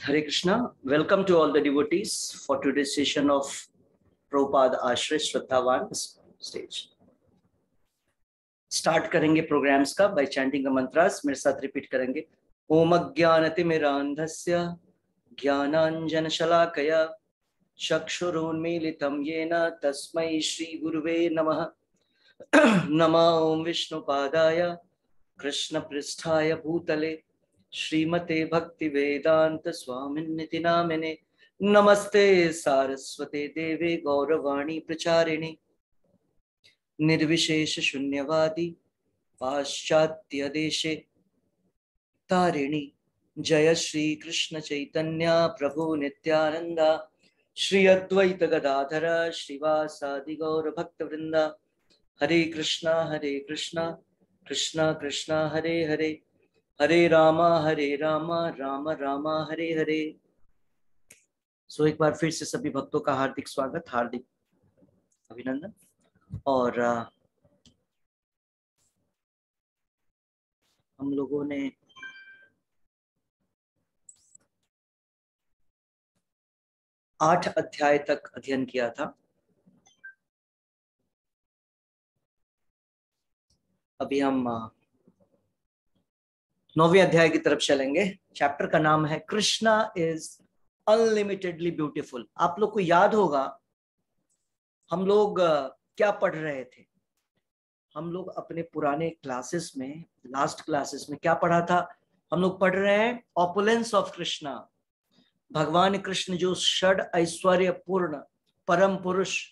Hare Krishna. Welcome to all the devotees for today's session of Prabhupada Ashray Shraddhavan stage. Start करेंगे programmes का bye chanting the mantras. मेरे साथ repeat करेंगे. ओम अज्ञानतिमिरान्धस्य ज्ञानाञ्जनशलाकया चक्षुरुन्मीलितं येन तस्मै श्रीगुरुवे नमः. नमो ओम विष्णुपादाय कृष्णपृष्ठाय भूतले श्रीमते भक्तिवेदांत स्वामिन्निति नामिने. नमस्ते सारस्वते देवे गौरवाणी प्रचारिणे निर्विशेष शून्यवादी पाश्चात्य देशे तारिणी. जय श्री कृष्ण चैतन्य प्रभु नित्यानंद श्री अद्वैत गदाधर श्रीवासादि गौर भक्त वृंदा. हरे कृष्णा कृष्णा कृष्णा हरे हरे, हरे रामा राम राम हरे हरे. सो एक बार फिर से सभी भक्तों का हार्दिक स्वागत, हार्दिक अभिनंदन. और हम लोगों ने आठ अध्याय तक अध्ययन किया था. अभी हम 9वें अध्याय की तरफ चलेंगे. चैप्टर का नाम है कृष्णा इज अनलिमिटेडली ब्यूटीफुल. आप लोग को याद होगा हम लोग क्या पढ़ रहे थे. हम लोग अपने पुराने क्लासेस में, लास्ट क्लासेस में क्या पढ़ा था. हम लोग पढ़ रहे हैं ऑपुलेंस ऑफ कृष्णा. भगवान कृष्ण जो षड ऐश्वर्य पूर्ण परम पुरुष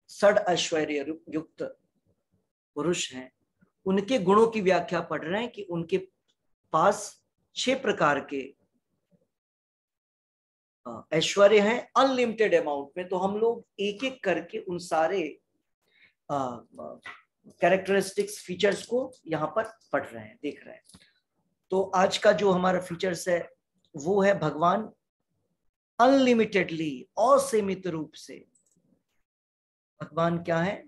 षड ऐश्वर्य युक्त पुरुष हैं, उनके गुणों की व्याख्या पढ़ रहे हैं कि उनके पास 6 प्रकार के ऐश्वर्य हैं अनलिमिटेड अमाउंट में. तो हम लोग एक एक करके उन सारे कैरेक्टरिस्टिक्स फीचर्स को यहाँ पर पढ़ रहे हैं, देख रहे हैं. तो आज का जो हमारा फीचर्स है वो है भगवान अनलिमिटेडली, असीमित रूप से. भगवान क्या है?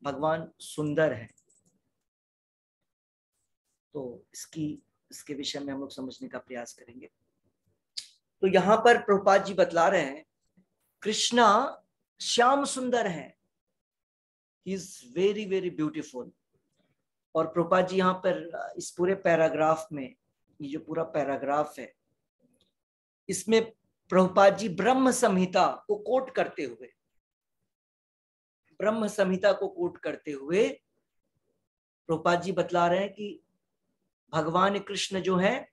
भगवान सुंदर है. तो इसके विषय में हम लोग समझने का प्रयास करेंगे. तो यहाँ पर प्रभुपाद जी बतला रहे हैं कृष्णा श्याम सुंदर है. He is very very beautiful. और प्रभुपाद जी यहाँ पर इस पूरे पैराग्राफ में, ये जो पूरा पैराग्राफ है, इसमें प्रभुपाद जी ब्रह्म संहिता को कोट करते हुए प्रभुपाद जी बतला रहे हैं कि भगवान कृष्ण जो है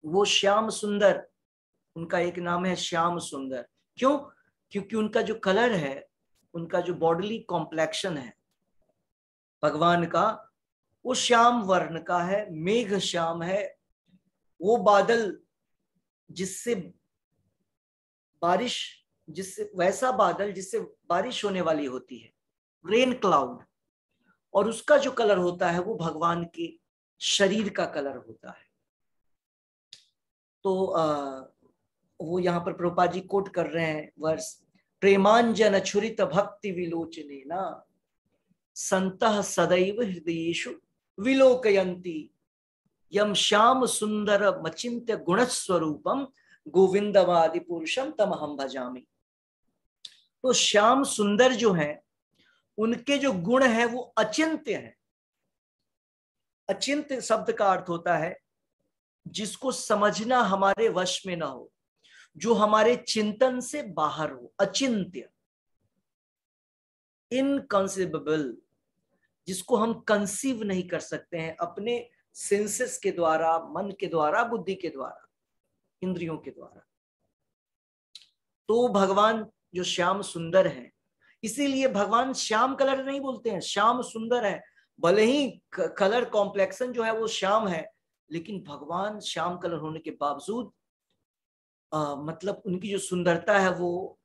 वो श्याम सुंदर, उनका एक नाम है श्याम सुंदर. क्यों? क्योंकि उनका जो कलर है, उनका जो बॉडीली कॉम्प्लेक्शन है भगवान का, वो श्याम वर्ण का है, मेघ श्याम है. वो बादल जिससे वैसा बादल जिससे बारिश होने वाली होती है, रेन क्लाउड. और उसका जो कलर होता है वो भगवान के शरीर का कलर होता है. तो वो यहाँ पर प्रभुपाद जी कोट कर रहे हैं वर्ष. प्रेमांजन छुरित भक्ति विलोचने ना संतः सदैव हृदयेषु विलोकयन्ति यम श्याम सुंदर मचिंत्य गुणस्वरूपम गोविंदवादि पुरुषम तमहम भजामि. तो श्याम सुंदर जो है, उनके जो गुण है वो अचिंत्य है. अचिंत्य शब्द का अर्थ होता है जिसको समझना हमारे वश में ना हो, जो हमारे चिंतन से बाहर हो. अचिंत्य, इनकंसीवेबल, जिसको हम कंसीव नहीं कर सकते हैं अपने सेंसेस के द्वारा, मन के द्वारा, बुद्धि के द्वारा, इंद्रियों के द्वारा. तो भगवान जो श्याम सुंदर है, इसीलिए भगवान श्याम कलर नहीं बोलते हैं, श्याम सुंदर है. भले ही कलर कॉम्प्लेक्शन जो है वो श्याम है, लेकिन भगवान श्याम कलर होने के बावजूद मतलब उनकी जो सुंदरता है वो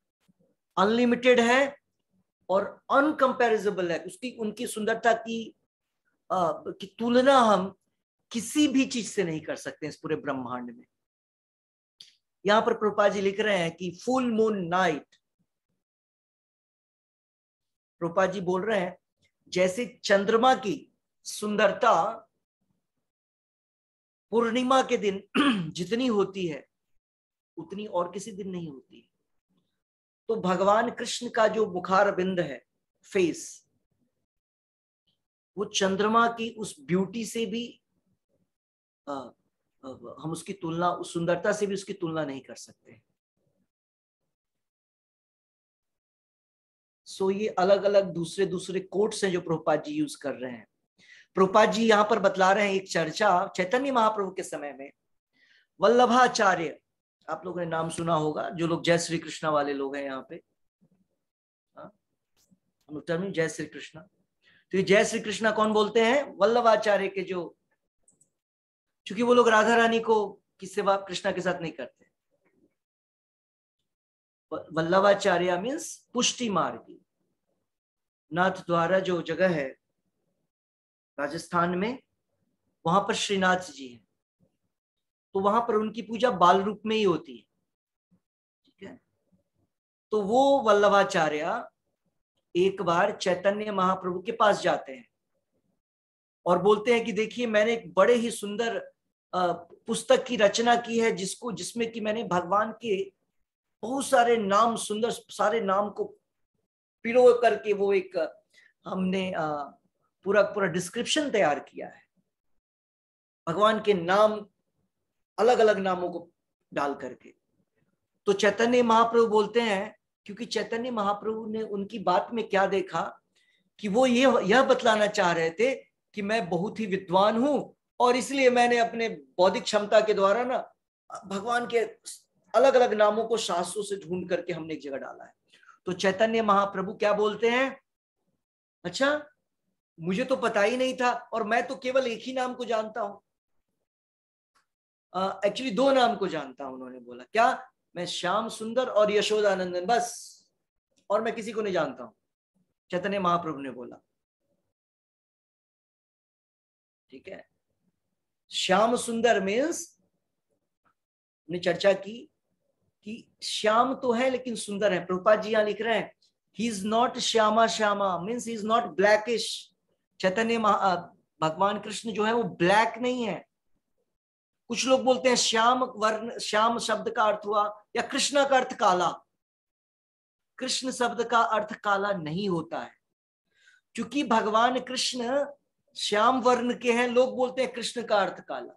अनलिमिटेड है और अनकंपैरेबल है. उनकी सुंदरता की तुलना हम किसी भी चीज से नहीं कर सकते इस पूरे ब्रह्मांड में. यहाँ पर प्रभुपाद जी लिख रहे हैं कि full moon night, Prabhupada ji बोल रहे हैं जैसे चंद्रमा की सुंदरता पूर्णिमा के दिन जितनी होती है उतनी और किसी दिन नहीं होती। तो भगवान कृष्ण का जो मुखार बिंद है, फेस, वो चंद्रमा की उस ब्यूटी से भी हम उसकी तुलना, उस सुंदरता से भी उसकी तुलना नहीं कर सकते। सो ये अलग अलग दूसरे दूसरे कोट्स हैं जो प्रभुपाद जी यूज कर रहे हैं। प्रभुपाद जी यहाँ पर बतला रहे हैं एक चर्चा चैतन्य महाप्रभु के समय में वल्लभाचार्य, आप लोगों ने नाम सुना होगा, जो लोग जय श्री कृष्णा वाले लोग हैं यहाँ पे, हम जय श्री कृष्णा। तो ये जय श्री कृष्णा कौन बोलते हैं? वल्लभाचार्य के जो, क्योंकि वो लोग राधा रानी को की सेवा कृष्णा के साथ नहीं करते। वल्लभाचार्य मीन्स पुष्टि मार्गी। नाथ द्वारा जो जगह है राजस्थान में, वहां पर श्रीनाथ जी है, तो वहां पर उनकी पूजा बाल रूप में ही होती है, ठीक है। तो वो वल्लभाचार्य एक बार चैतन्य महाप्रभु के पास जाते हैं और बोलते हैं कि देखिए मैंने एक बड़े ही सुंदर पुस्तक की रचना की है, जिसमें कि मैंने भगवान के बहुत सारे नाम, सुंदर सारे नाम को पिरो करके वो एक हमने पूरा पूरा डिस्क्रिप्शन तैयार किया है, भगवान के नाम अलग अलग नामों को डाल करके। तो चैतन्य महाप्रभु बोलते हैं, क्योंकि चैतन्य महाप्रभु ने उनकी बात में क्या देखा कि वो यह बतलाना चाह रहे थे कि मैं बहुत ही विद्वान हूं और इसलिए मैंने अपने बौद्धिक क्षमता के द्वारा ना भगवान के अलग अलग नामों को शास्त्रों से ढूंढ करके हमने एक जगह डाला है। तो चैतन्य महाप्रभु क्या बोलते हैं, अच्छा मुझे तो पता ही नहीं था, और मैं तो केवल एक ही नाम को जानता हूं, एक्चुअली दो नाम को जानता हूं। उन्होंने बोला क्या? मैं श्याम सुंदर और यशोदानंदन, बस, और मैं किसी को नहीं जानता हूं। चैतन्य महाप्रभु ने बोला, ठीक है। श्याम सुंदर मीन्स ने चर्चा की कि श्याम तो है लेकिन सुंदर है। प्रभुपाद जी यहां लिख रहे हैं ही इज नॉट श्यामा श्यामा, means he is not blackish. Chaitanya भगवान कृष्ण जो है वो ब्लैक नहीं है। कुछ लोग बोलते हैं श्याम वर्ण, श्याम शब्द का अर्थ हुआ, या कृष्ण का अर्थ काला। कृष्ण शब्द का अर्थ काला नहीं होता है, क्योंकि भगवान कृष्ण श्याम वर्ण के हैं। लोग बोलते हैं कृष्ण का अर्थ काला,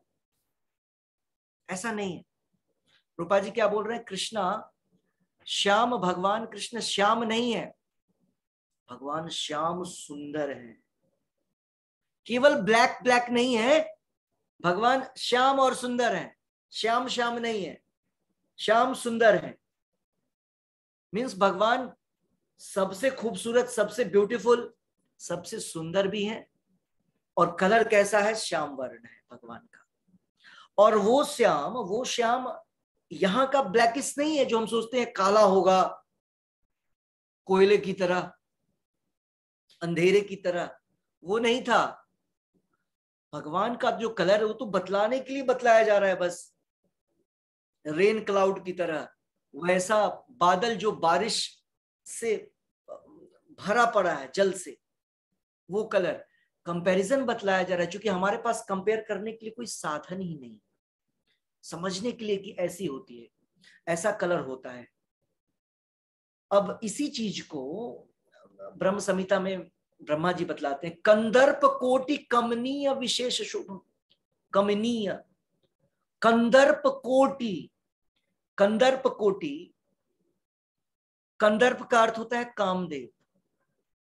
ऐसा नहीं है। रूपा जी क्या बोल रहे हैं? कृष्णा श्याम, भगवान कृष्ण श्याम नहीं है, भगवान श्याम सुंदर है। केवल ब्लैक ब्लैक नहीं है, भगवान श्याम और सुंदर है। श्याम श्याम नहीं है, श्याम सुंदर है। मीन्स भगवान सबसे खूबसूरत, सबसे ब्यूटीफुल, सबसे सुंदर भी है। और कलर कैसा है? श्याम वर्ण है भगवान का। और वो श्याम यहां का ब्लैकिश नहीं है जो हम सोचते हैं काला होगा, कोयले की तरह, अंधेरे की तरह, वो नहीं था। भगवान का जो कलर है वो तो बतलाने के लिए बतलाया जा रहा है, बस रेन क्लाउड की तरह, वैसा बादल जो बारिश से भरा पड़ा है जल से, वो कलर कंपैरिजन बतलाया जा रहा है। क्योंकि हमारे पास कंपेयर करने के लिए कोई साधन ही नहीं, समझने के लिए कि ऐसी होती है, ऐसा कलर होता है। अब इसी चीज को ब्रह्म संहिता में ब्रह्मा जी बतलाते हैं, कंदर्प कोटि कमनीय विशेष शुभ। कमनीय, कंदर्प कोटि, कंदर्प कोटि, कंदर्प का अर्थ होता है Kamadeva.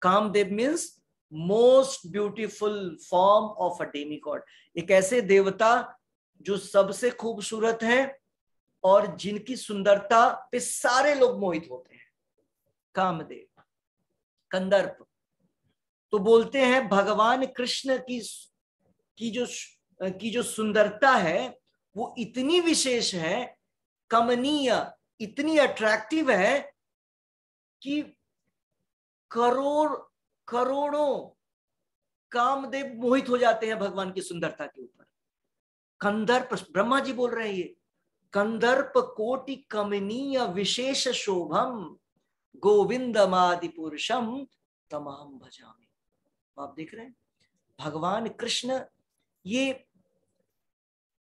Kamadeva means most beautiful form of a demigod, एक ऐसे देवता जो सबसे खूबसूरत है और जिनकी सुंदरता पे सारे लोग मोहित होते हैं, कामदेव, कंदर्प। तो बोलते हैं भगवान कृष्ण की जो सुंदरता है वो इतनी विशेष है, कमनीय, इतनी अट्रैक्टिव है कि करोड़ों कामदेव मोहित हो जाते हैं भगवान की सुंदरता के ऊपर। कंदर्प, ब्रह्मा जी बोल रहे हैं ये, कंदर्प कोटि कमनीय विशेष शोभम गोविंदमादि पुरुषम तमहम भजामि। आप देख रहे हैं भगवान कृष्ण, ये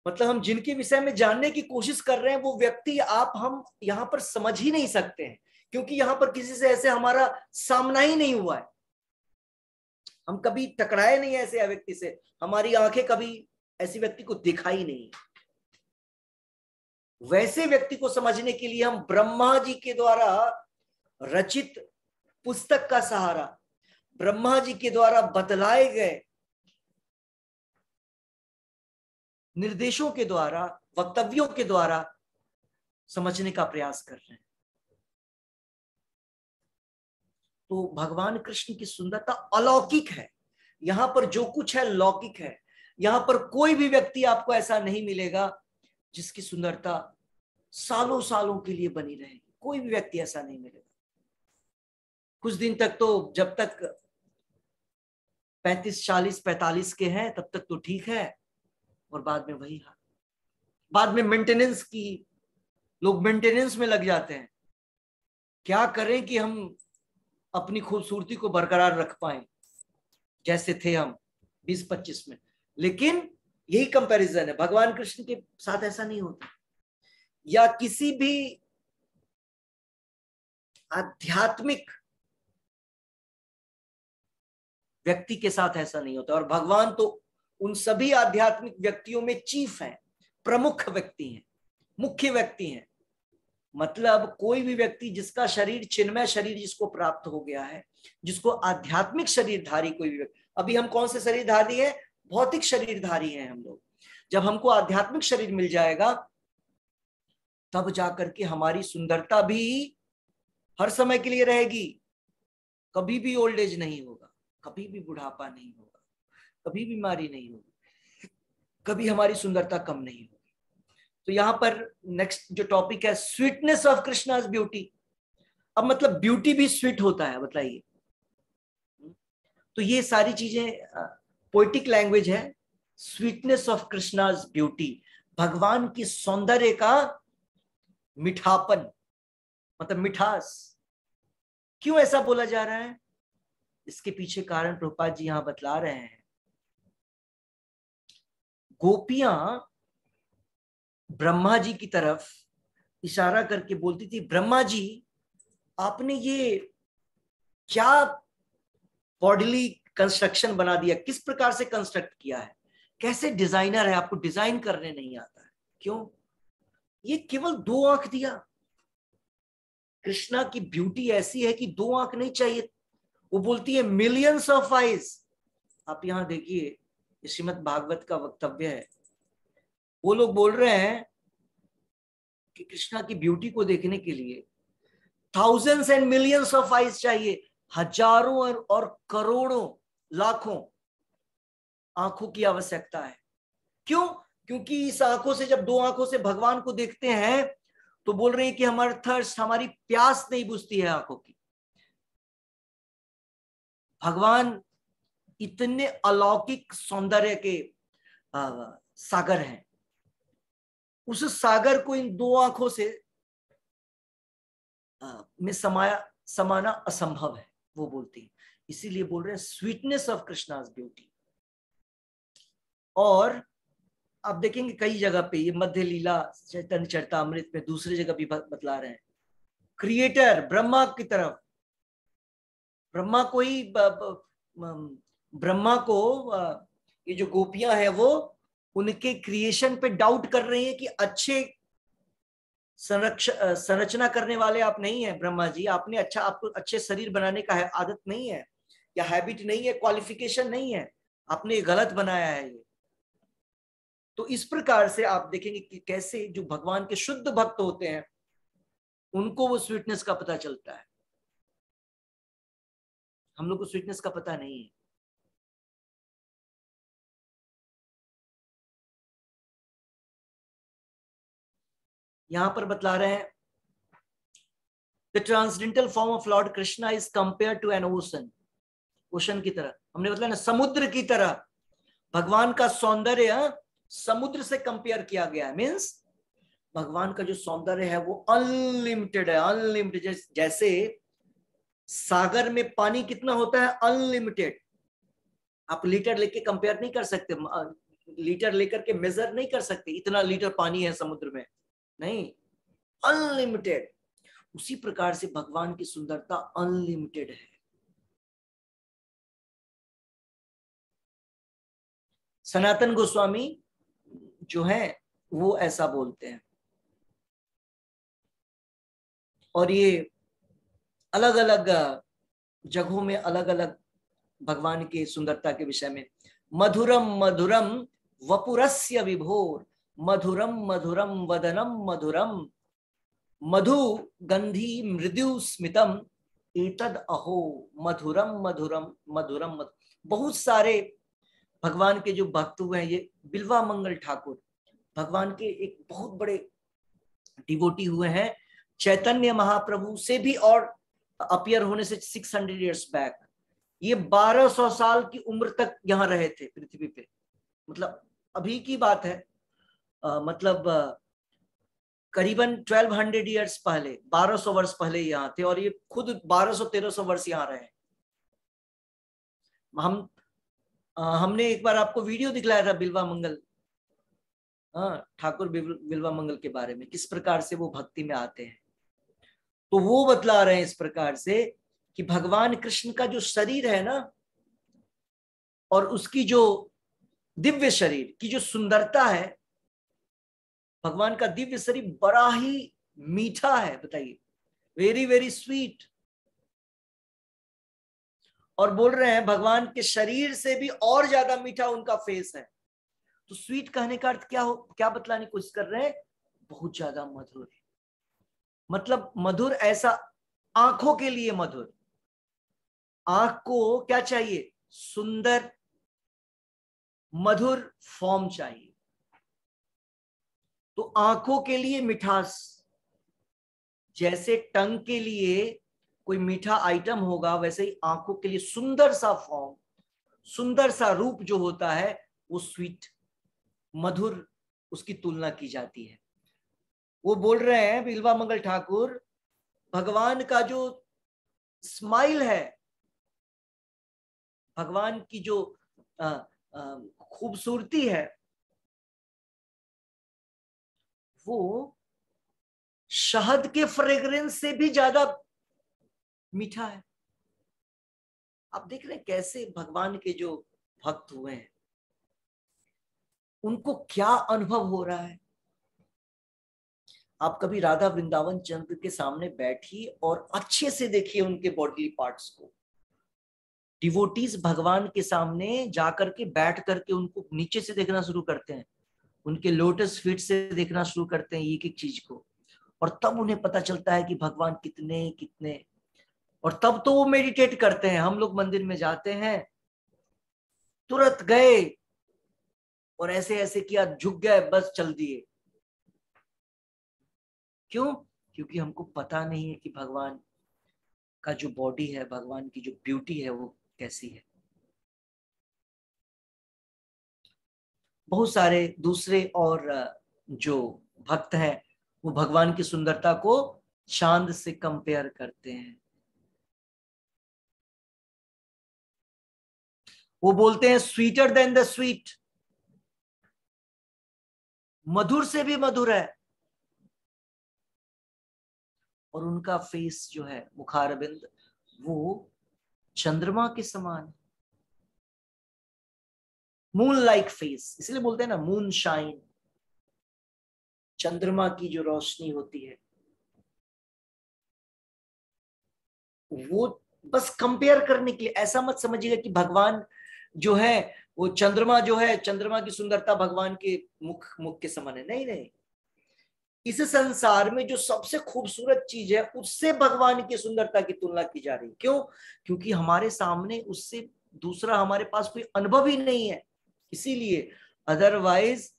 मतलब हम जिनके विषय में जानने की कोशिश कर रहे हैं वो व्यक्ति हम यहां पर समझ ही नहीं सकते हैं, क्योंकि यहां पर किसी से ऐसे हमारा सामना ही नहीं हुआ है। हम कभी टकराए नहीं ऐसे व्यक्ति से, हमारी आंखें कभी ऐसे व्यक्ति को देखा ही नहीं। वैसे व्यक्ति को समझने के लिए हम ब्रह्मा जी के द्वारा रचित पुस्तक का सहारा, ब्रह्मा जी के द्वारा बतलाए गए निर्देशों के द्वारा, वक्तव्यों के द्वारा समझने का प्रयास कर रहे हैं। तो भगवान कृष्ण की सुंदरता अलौकिक है। यहां पर जो कुछ है लौकिक है। यहां पर कोई भी व्यक्ति आपको ऐसा नहीं मिलेगा जिसकी सुंदरता सालों सालों के लिए बनी रहेगी। कोई भी व्यक्ति ऐसा नहीं मिलेगा। कुछ दिन तक तो, जब तक 35, 40, 45 के हैं तब तक तो ठीक है, और बाद में वही हाल। बाद में मेंटेनेंस की, लोग मेंटेनेंस में लग जाते हैं। क्या करें कि हम अपनी खूबसूरती को बरकरार रख पाएं जैसे थे हम 20-25 में। लेकिन यही कंपैरिजन है, भगवान कृष्ण के साथ ऐसा नहीं होता, या किसी भी आध्यात्मिक व्यक्ति के साथ ऐसा नहीं होता। और भगवान तो उन सभी आध्यात्मिक व्यक्तियों में चीफ हैं, प्रमुख व्यक्ति हैं, मुख्य व्यक्ति हैं। मतलब कोई भी व्यक्ति जिसका शरीर चिन्मय शरीर जिसको प्राप्त हो गया है, जिसको आध्यात्मिक शरीरधारी कोई भी व्यक्ति, अभी हम कौन से शरीरधारी हैं? भौतिक शरीरधारी हैं हम लोग। जब हमको आध्यात्मिक शरीर मिल जाएगा तब जाकर के हमारी सुंदरता भी हर समय के लिए रहेगी। कभी भी ओल्ड एज नहीं होगा, कभी भी बुढ़ापा नहीं होगा, कभी बीमारी नहीं होगी, कभी हमारी सुंदरता कम नहीं होगी। तो यहां पर नेक्स्ट जो टॉपिक है, स्वीटनेस ऑफ कृष्णाज ब्यूटी। अब मतलब ब्यूटी भी स्वीट होता है, बताइए। तो ये सारी चीजें पोएटिक लैंग्वेज है। स्वीटनेस ऑफ कृष्णाज ब्यूटी, भगवान की सौंदर्य का मिठापन, मतलब मिठास। क्यों ऐसा बोला जा रहा है? इसके पीछे कारण प्रभुपाद जी यहां बतला रहे हैं। गोपियां ब्रह्मा जी की तरफ इशारा करके बोलती थी, ब्रह्मा जी आपने ये क्या बॉडीली कंस्ट्रक्शन बना दिया, किस प्रकार से कंस्ट्रक्ट किया है, कैसे डिजाइनर है, आपको डिजाइन करने नहीं आता है। क्यों? ये केवल 2 आंख दिया। कृष्णा की ब्यूटी ऐसी है कि 2 आंख नहीं चाहिए। वो बोलती है मिलियंस ऑफ आईज। आप यहां देखिए, श्रीमद् भागवत का वक्तव्य है। वो लोग बोल रहे हैं कि कृष्णा की ब्यूटी को देखने के लिए thousands and millions of eyes चाहिए, हजारों और करोड़ों, लाखों आंखों की आवश्यकता है। क्यों? क्योंकि इस आंखों से, जब 2 आंखों से भगवान को देखते हैं तो बोल रहे हैं कि हमारा थर्स्ट, हमारी प्यास नहीं बुझती है आंखों की। भगवान इतने अलौकिक सौंदर्य के सागर हैं, उस सागर को इन 2 आंखों से में समाना असंभव है, वो बोलती है। इसीलिए बोल रहे हैं स्वीटनेस ऑफ कृष्णाज ब्यूटी। और आप देखेंगे कई जगह पे ये मध्य लीला चैतन्य चरितामृत में दूसरी जगह भी बतला रहे हैं, क्रिएटर ब्रह्मा की तरफ, ब्रह्मा को ही, ब्रह्मा को ये जो गोपियां हैं वो उनके क्रिएशन पे डाउट कर रही हैं कि अच्छे संरचना करने वाले आप नहीं है ब्रह्मा जी, आपने आपको अच्छे शरीर बनाने का आदत नहीं है, या हैबिट नहीं है, क्वालिफिकेशन नहीं है, आपने गलत बनाया है ये। तो इस प्रकार से आप देखेंगे कि कैसे जो भगवान के शुद्ध भक्त होते हैं उनको वो स्वीटनेस का पता चलता है। हम लोग को स्वीटनेस का पता नहीं है। यहां पर बतला रहे हैं, the transcendental form of lord Krishna is compare to an ocean. Ocean की तरह, हमने बताया ना, समुद्र की तरह भगवान का सौंदर्य समुद्र से कंपेयर किया गया है। मीन्स भगवान का जो सौंदर्य है वो अनलिमिटेड है, अनलिमिटेड। जैसे सागर में पानी कितना होता है? अनलिमिटेड। आप लीटर लेके कंपेयर नहीं कर सकते, लीटर लेकर के मेजर नहीं कर सकते इतना लीटर पानी है समुद्र में, नहीं, अनलिमिटेड। उसी प्रकार से भगवान की सुंदरता अनलिमिटेड है। सनातन गोस्वामी जो है वो ऐसा बोलते हैं, और ये अलग अलग जगहों में अलग अलग भगवान की सुंदरता के विषय में, मधुरम मधुरम वपुरस्य विभोर, मधुरम मधुरम वदनम मधुरम, मधु गंधी मृदु स्मितम, एतद अहो मधुरम मधुरम मधुरम मधुरम। बहुत सारे भगवान के जो भक्त हुए हैं, ये बिल्वा मंगल ठाकुर भगवान के एक बहुत बड़े डिवोटी हुए हैं, चैतन्य महाप्रभु से भी और अपीयर होने से 600 इयर्स बैक। ये 1200 साल की उम्र तक यहाँ रहे थे पृथ्वी पे, मतलब अभी की बात है, मतलब करीबन 1200 इयर्स पहले, 1200 वर्ष पहले यहाँ थे, और ये खुद 1200-1300 वर्ष यहाँ रहे। हमने एक बार आपको वीडियो दिखलाया था बिल्वा मंगल, ठाकुर बिल्वा मंगल के बारे में, किस प्रकार से वो भक्ति में आते हैं। तो वो बतला रहे हैं इस प्रकार से कि भगवान कृष्ण का जो शरीर है ना, और उसकी जो दिव्य शरीर की जो सुंदरता है, भगवान का दिव्य शरीर बड़ा ही मीठा है, बताइए, वेरी वेरी स्वीट। और बोल रहे हैं भगवान के शरीर से भी और ज्यादा मीठा उनका फेस है। तो स्वीट कहने का अर्थ क्या बतलाने की कोशिश कर रहे हैं, बहुत ज्यादा मधुर है। मतलब मधुर ऐसा, आंखों के लिए मधुर, आंख को क्या चाहिए, सुंदर मधुर फॉर्म चाहिए। तो आंखों के लिए मिठास, जैसे टंग के लिए कोई मीठा आइटम होगा, वैसे ही आंखों के लिए सुंदर सा फॉर्म, सुंदर सा रूप जो होता है, वो स्वीट मधुर, उसकी तुलना की जाती है। वो बोल रहे हैं बिल्वा मंगल ठाकुर, भगवान का जो स्माइल है, भगवान की जो खूबसूरती है, वो शहद के फ्रेग्रेंस से भी ज्यादा मीठा है। आप देख रहे हैं कैसे भगवान के जो भक्त हुए हैं, उनको क्या अनुभव हो रहा है। आप कभी राधा वृंदावन चंद्र के सामने बैठिए और अच्छे से देखिए उनके बॉडी पार्ट्स को। डिवोटीज भगवान के सामने जाकर के बैठ करके उनको नीचे से देखना शुरू करते हैं, उनके लोटस फीट से देखना शुरू करते हैं एक एक चीज को, और तब उन्हें पता चलता है कि भगवान कितने कितने, और तब तो वो मेडिटेट करते हैं। हम लोग मंदिर में जाते हैं, तुरंत गए और ऐसे ऐसे किया, झुक गए, बस चल दिए। क्यों? क्योंकि हमको पता नहीं है कि भगवान का जो बॉडी है, भगवान की जो ब्यूटी है, वो कैसी है। बहुत सारे दूसरे और जो भक्त हैं, वो भगवान की सुंदरता को चांद से कंपेयर करते हैं। वो बोलते हैं स्वीटर देन द स्वीट, मधुर से भी मधुर है। और उनका फेस जो है, मुखारबिंद, वो चंद्रमा के समान, मून लाइक फेस, इसलिए बोलते हैं ना मून शाइन, चंद्रमा की जो रोशनी होती है, वो बस कंपेयर करने के लिए। ऐसा मत समझिएगा कि भगवान जो है वो चंद्रमा जो है, चंद्रमा की सुंदरता भगवान के मुख के समान है, नहीं नहीं। इस संसार में जो सबसे खूबसूरत चीज है, उससे भगवान की सुंदरता की तुलना की जा रही। क्यों? क्योंकि हमारे सामने उससे दूसरा हमारे पास कोई अनुभव ही नहीं है, इसीलिए। अदरवाइज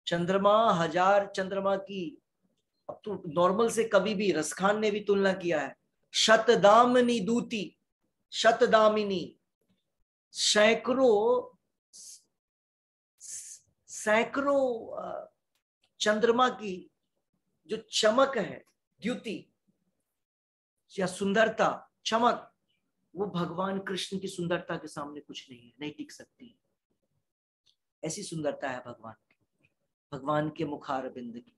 चंद्रमा, हजार चंद्रमा की, अब तो नॉर्मल से कभी भी रसखान ने भी तुलना किया है, शतदामिनी दूती, शतदामिनी, सैकड़ों सैकड़ों चंद्रमा की जो चमक है, द्युति या सुंदरता, चमक, वो भगवान कृष्ण की सुंदरता के सामने कुछ नहीं है, नहीं टिक सकती। ऐसी सुंदरता है भगवान के मुखार बिंद की।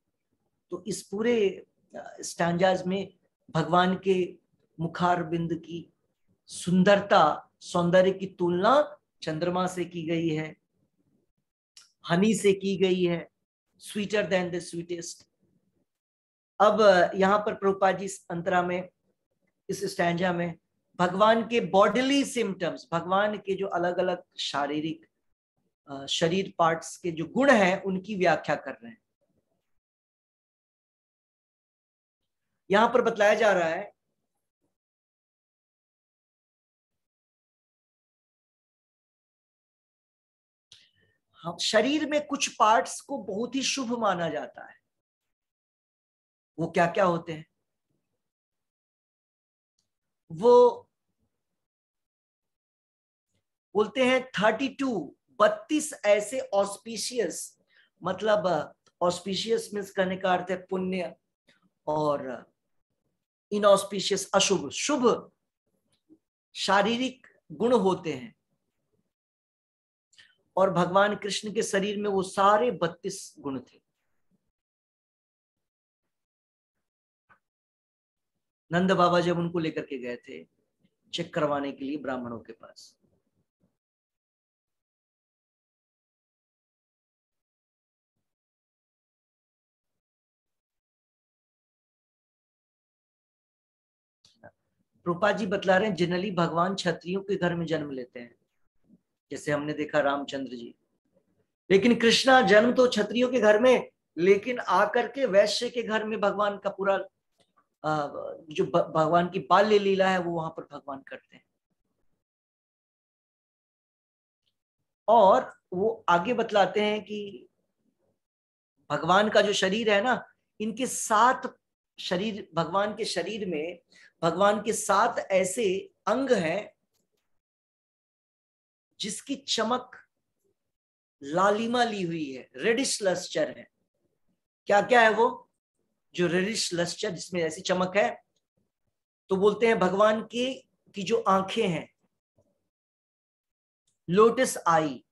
तो इस पूरे स्टैंजाज में भगवान के मुखार बिंद की सुंदरता, सौंदर्य की तुलना चंद्रमा से की गई है, हनी से की गई है, स्वीटर देन द स्वीटेस्ट। अब यहां पर प्रभुपाद जी अंतरा में, इस स्टैंजा में भगवान के बॉडीली सिम्टम्स, भगवान के जो अलग अलग शारीरिक शरीर पार्ट्स के जो गुण हैं उनकी व्याख्या कर रहे हैं। यहां पर बतलाया जा रहा है हम शरीर में कुछ पार्ट्स को बहुत ही शुभ माना जाता है। वो क्या क्या होते हैं? वो बोलते हैं 32 ऐसे ऑस्पिशियस, मतलब ऑस्पिशियस मीन्स करने का अर्थ है पुण्य, और इनऑस्पिशियस अशुभ, शुभ शारीरिक गुण होते हैं। और भगवान कृष्ण के शरीर में वो सारे 32 गुण थे। नंद बाबा जब उनको लेकर के गए थे चेक करवाने के लिए ब्राह्मणों के पास, रूपा जी बतला रहे हैं जनरली भगवान क्षत्रियों के घर में जन्म लेते हैं, जैसे हमने देखा रामचंद्र जी। लेकिन कृष्णा जन्म तो क्षत्रियों के घर में, लेकिन आकर के वैश्य के घर में भगवान का पूरा जो भगवान की बाल्य लीला है वो वहां पर भगवान करते हैं। और वो आगे बतलाते हैं कि भगवान का जो शरीर है ना, इनके 7 शरीर, भगवान के शरीर में भगवान के 7 ऐसे अंग हैं जिसकी चमक लालिमा ली हुई है, रेडिश लस्टर है। क्या क्या है वो जो रेडिश लस्टर, जिसमें ऐसी चमक है? तो बोलते हैं भगवान की जो आंखें हैं, लोटस आई,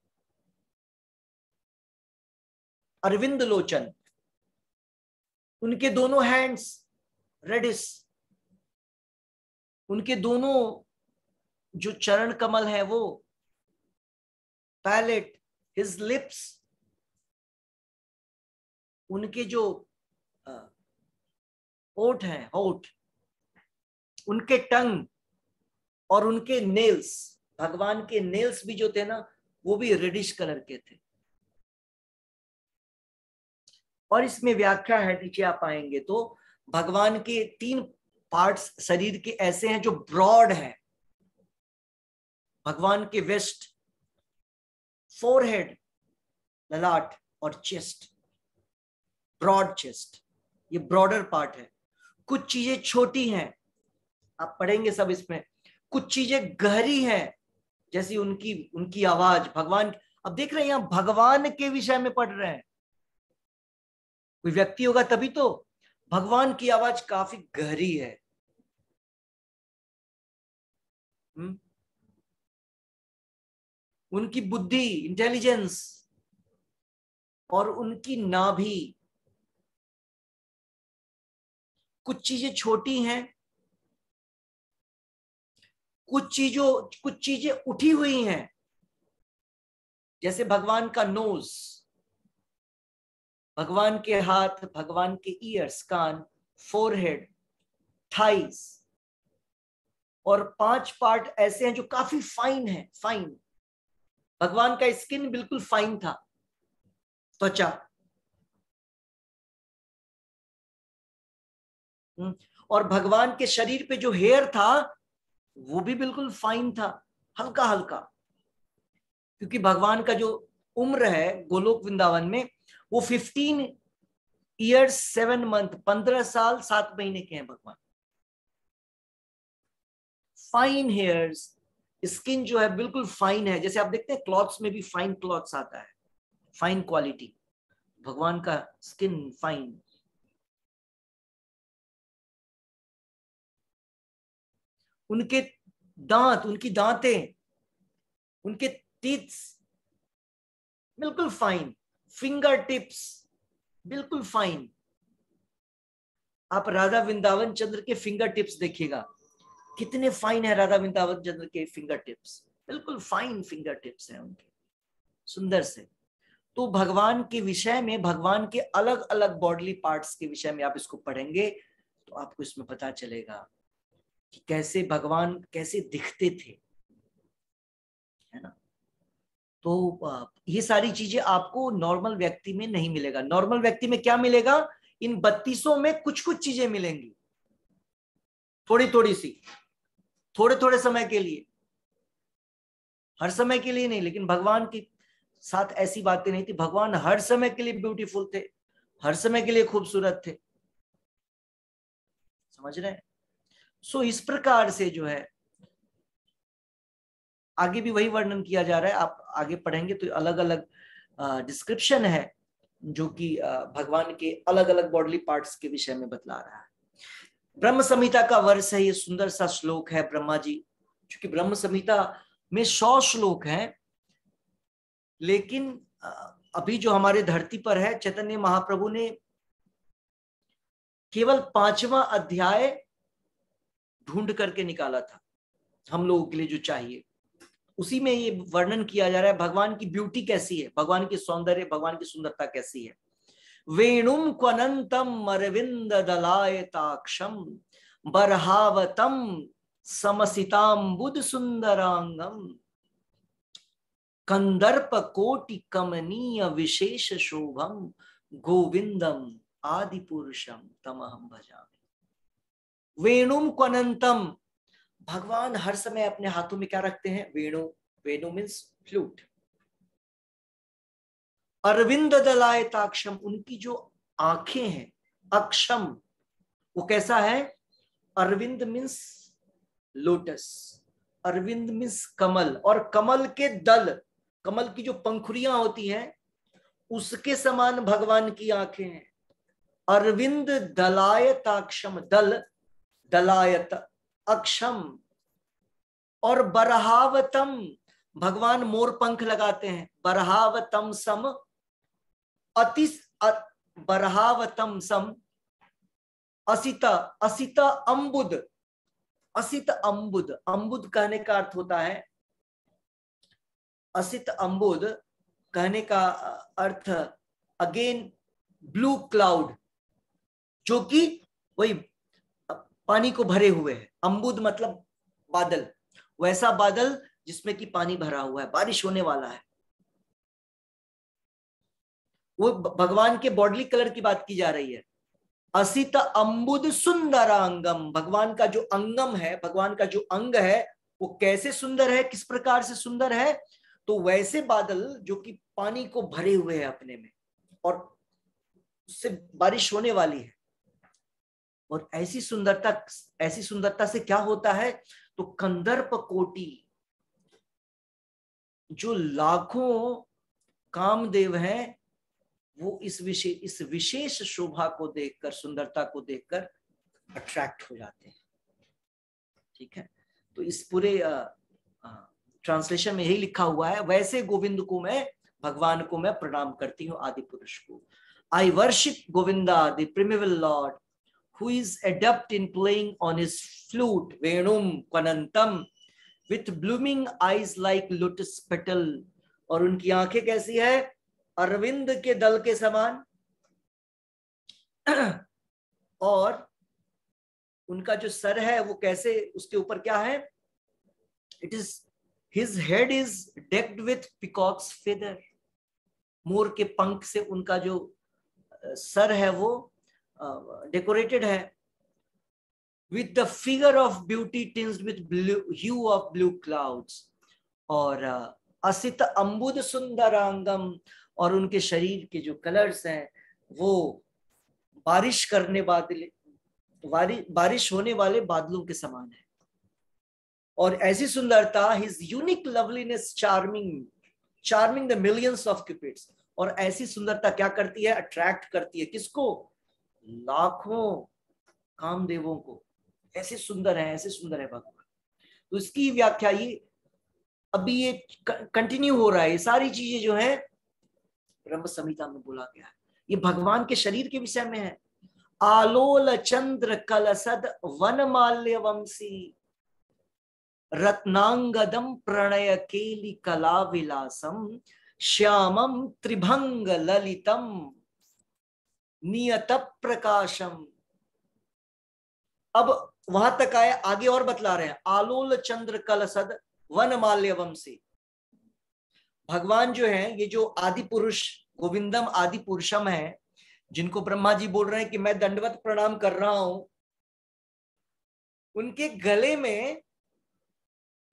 अरविंद लोचन, उनके दोनों हैंड्स रेडिश, उनके दोनों जो चरण कमल है वो पैलेट, हिज लिप्स, उनके जो होठ हैं, होठ, उनके टंग और उनके नेल्स, भगवान के नेल्स भी जो थे ना वो भी रेडिश कलर के थे। और इसमें व्याख्या है, नीचे आप आएंगे तो भगवान के 3 पार्ट्स शरीर के ऐसे हैं जो ब्रॉड हैं। भगवान के वेस्ट, फोरहेड, ललाट और चेस्ट, ब्रॉड चेस्ट, ये ब्रॉडर पार्ट है। कुछ चीजें छोटी हैं, आप पढ़ेंगे सब इसमें। कुछ चीजें गहरी हैं, जैसी उनकी उनकी आवाज भगवान। अब देख रहे हैं यहां भगवान के विषय में पढ़ रहे हैं, कोई व्यक्ति होगा तभी तो। भगवान की आवाज काफी गहरी है। उनकी बुद्धि, इंटेलिजेंस, और उनकी नाभि, कुछ चीजें छोटी हैं, कुछ चीजें उठी हुई हैं, जैसे भगवान का नोज, भगवान के हाथ, भगवान के ईयर्स, कान, फोरहेड, थाइस, और 5 पार्ट ऐसे हैं जो काफी फाइन है, फाइन। भगवान का स्किन बिल्कुल फाइन था, त्वचा। और भगवान के शरीर पे जो हेयर था वो भी बिल्कुल फाइन था, हल्का हल्का। क्योंकि भगवान का जो उम्र है गोलोक वृंदावन में वो 15 ईयर्स 7 मंथ, 15 साल 7 महीने के हैं भगवान। फाइन हेयर्स, स्किन जो है बिल्कुल फाइन है, जैसे आप देखते हैं क्लॉथ्स में भी फाइन क्लॉथ्स आता है, फाइन क्वालिटी। भगवान का स्किन फाइन। उनके दांत, उनकी दांतें, उनके टीथ्स बिल्कुल फाइन, फिंगर टिप्स बिल्कुल फाइन। आप राधा वृंदावन चंद्र के फिंगर टिप्स देखिएगा, कितने फाइन है राधा वृंदावन चंद्र के फिंगर टिप्स, बिल्कुल फाइन फिंगर टिप्स हैं उनके, सुंदर से। तो भगवान के विषय में, भगवान के अलग अलग बॉडली पार्ट्स के विषय में आप इसको पढ़ेंगे तो आपको इसमें पता चलेगा कि कैसे भगवान कैसे दिखते थे, है ना। तो ये सारी चीजें आपको नॉर्मल व्यक्ति में नहीं मिलेगा। नॉर्मल व्यक्ति में क्या मिलेगा, इन 32 में कुछ कुछ चीजें मिलेंगी, थोड़ी थोड़ी सी, थोड़े थोड़े समय के लिए, हर समय के लिए नहीं। लेकिन भगवान के साथ ऐसी बातें नहीं थी, भगवान हर समय के लिए ब्यूटीफुल थे, हर समय के लिए खूबसूरत थे, समझ रहे हैं। सो इस प्रकार से जो है आगे भी वही वर्णन किया जा रहा है, आप आगे पढ़ेंगे तो अलग अलग डिस्क्रिप्शन है जो कि भगवान के अलग अलग बॉडली पार्ट्स के विषय में बतला रहा है। ब्रह्म संहिता का वर्ष है, ये सुंदर सा श्लोक है ब्रह्मा जी, क्योंकि ब्रह्म संहिता में 100 श्लोक हैं, लेकिन अभी जो हमारे धरती पर है, चैतन्य महाप्रभु ने केवल 5वां अध्याय ढूंढ करके निकाला था हम लोगों के लिए जो चाहिए। उसी में ये वर्णन किया जा रहा है भगवान की ब्यूटी कैसी है, भगवान की सौंदर्य, भगवान की सुंदरता कैसी है। वेणुम क्वनंतम अरविंद दलायताक्षम बरहावतम समसितांबुद सुंदरांगम कंदर्प कोटि कमनीय विशेष शोभम गोविंदम आदि पुरुषम तमहम भजामि। वेणुम क्वनंतम, भगवान हर समय अपने हाथों में क्या रखते हैं, वेणु। वेणु मीन्स फ्लूट। अरविंद दलायताक्षम, उनकी जो आंखें हैं, अक्षम, वो कैसा है, अरविंद मीन्स लोटस, अरविंद मीन्स कमल, और कमल के दल, कमल की जो पंखुड़ियां होती हैं उसके समान भगवान की आंखें हैं। अरविंद दलायताक्षम, दल दलायत अक्षम, और बरहावतम, भगवान मोर पंख लगाते हैं, बरहावतम सम अति, बरहावतम सम असित, असित अम्बुद, असित अम्बुद, अम्बुद कहने का अर्थ होता है, असित अम्बुद कहने का अर्थ अगेन ब्लू क्लाउड, जो कि वही पानी को भरे हुए है। अम्बुद मतलब बादल, वैसा बादल जिसमें कि पानी भरा हुआ है, बारिश होने वाला है। वो भगवान के बॉडली कलर की बात की जा रही है। असित अम्बुद सुंदरांगम, भगवान का जो अंगम है, भगवान का जो अंग है वो कैसे सुंदर है, किस प्रकार से सुंदर है, तो वैसे बादल जो कि पानी को भरे हुए हैं अपने में, और उससे बारिश होने वाली है। और ऐसी सुंदरता से क्या होता है, तो कंदर्प कोटि, जो लाखों कामदेव हैं वो इस विशेष शोभा को देखकर, सुंदरता को देखकर अट्रैक्ट हो जाते हैं। ठीक है, तो इस पूरे ट्रांसलेशन में यही लिखा हुआ है, वैसे गोविंद को मैं, भगवान को मैं प्रणाम करती हूँ, आदि पुरुष को। आई worship Govinda the primeval Lord who is adept in playing on his flute venum kwanantam with blooming eyes like lotus petal, और उनकी आंखें कैसी है, अरविंद के दल के समान, और उनका जो सर है वो कैसे, उसके ऊपर क्या है, it is his head is decked with peacock's feather, मोर के पंख से उनका जो सर है वो डेकोरेटेड है। With the figure of beauty tinged with blue hue of blue clouds, और असित अम्बुद सुंदरांगम, और उनके शरीर के जो कलर्स हैं वो बारिश करने बारिश होने वाले बादलों के समान है। और ऐसी सुंदरता, his unique loveliness charming the millions of cupids, और ऐसी सुंदरता क्या करती है, अट्रैक्ट करती है किसको, लाखों कामदेवों को। ऐसे सुंदर है, ऐसे सुंदर है भगवान। तो इसकी व्याख्या ये अभी ये कंटिन्यू हो रहा है। ये सारी चीजें जो है ब्रह्म संहिता में बोला गया है, ये भगवान के शरीर के विषय में है। आलोल चंद्र कलसद वनमाल्य वंशी रत्नांगदम प्रणय केली कला विलासम श्यामम त्रिभंग ललितम नियत प्रकाशम। अब वहां तक आए, आगे और बतला रहे हैं। आलोल चंद्र कलसद वनमाल्य वंशी, भगवान जो है, ये जो आदि पुरुष गोविंदम आदि पुरुषम है, जिनको ब्रह्मा जी बोल रहे हैं कि मैं दंडवत प्रणाम कर रहा हूं, उनके गले में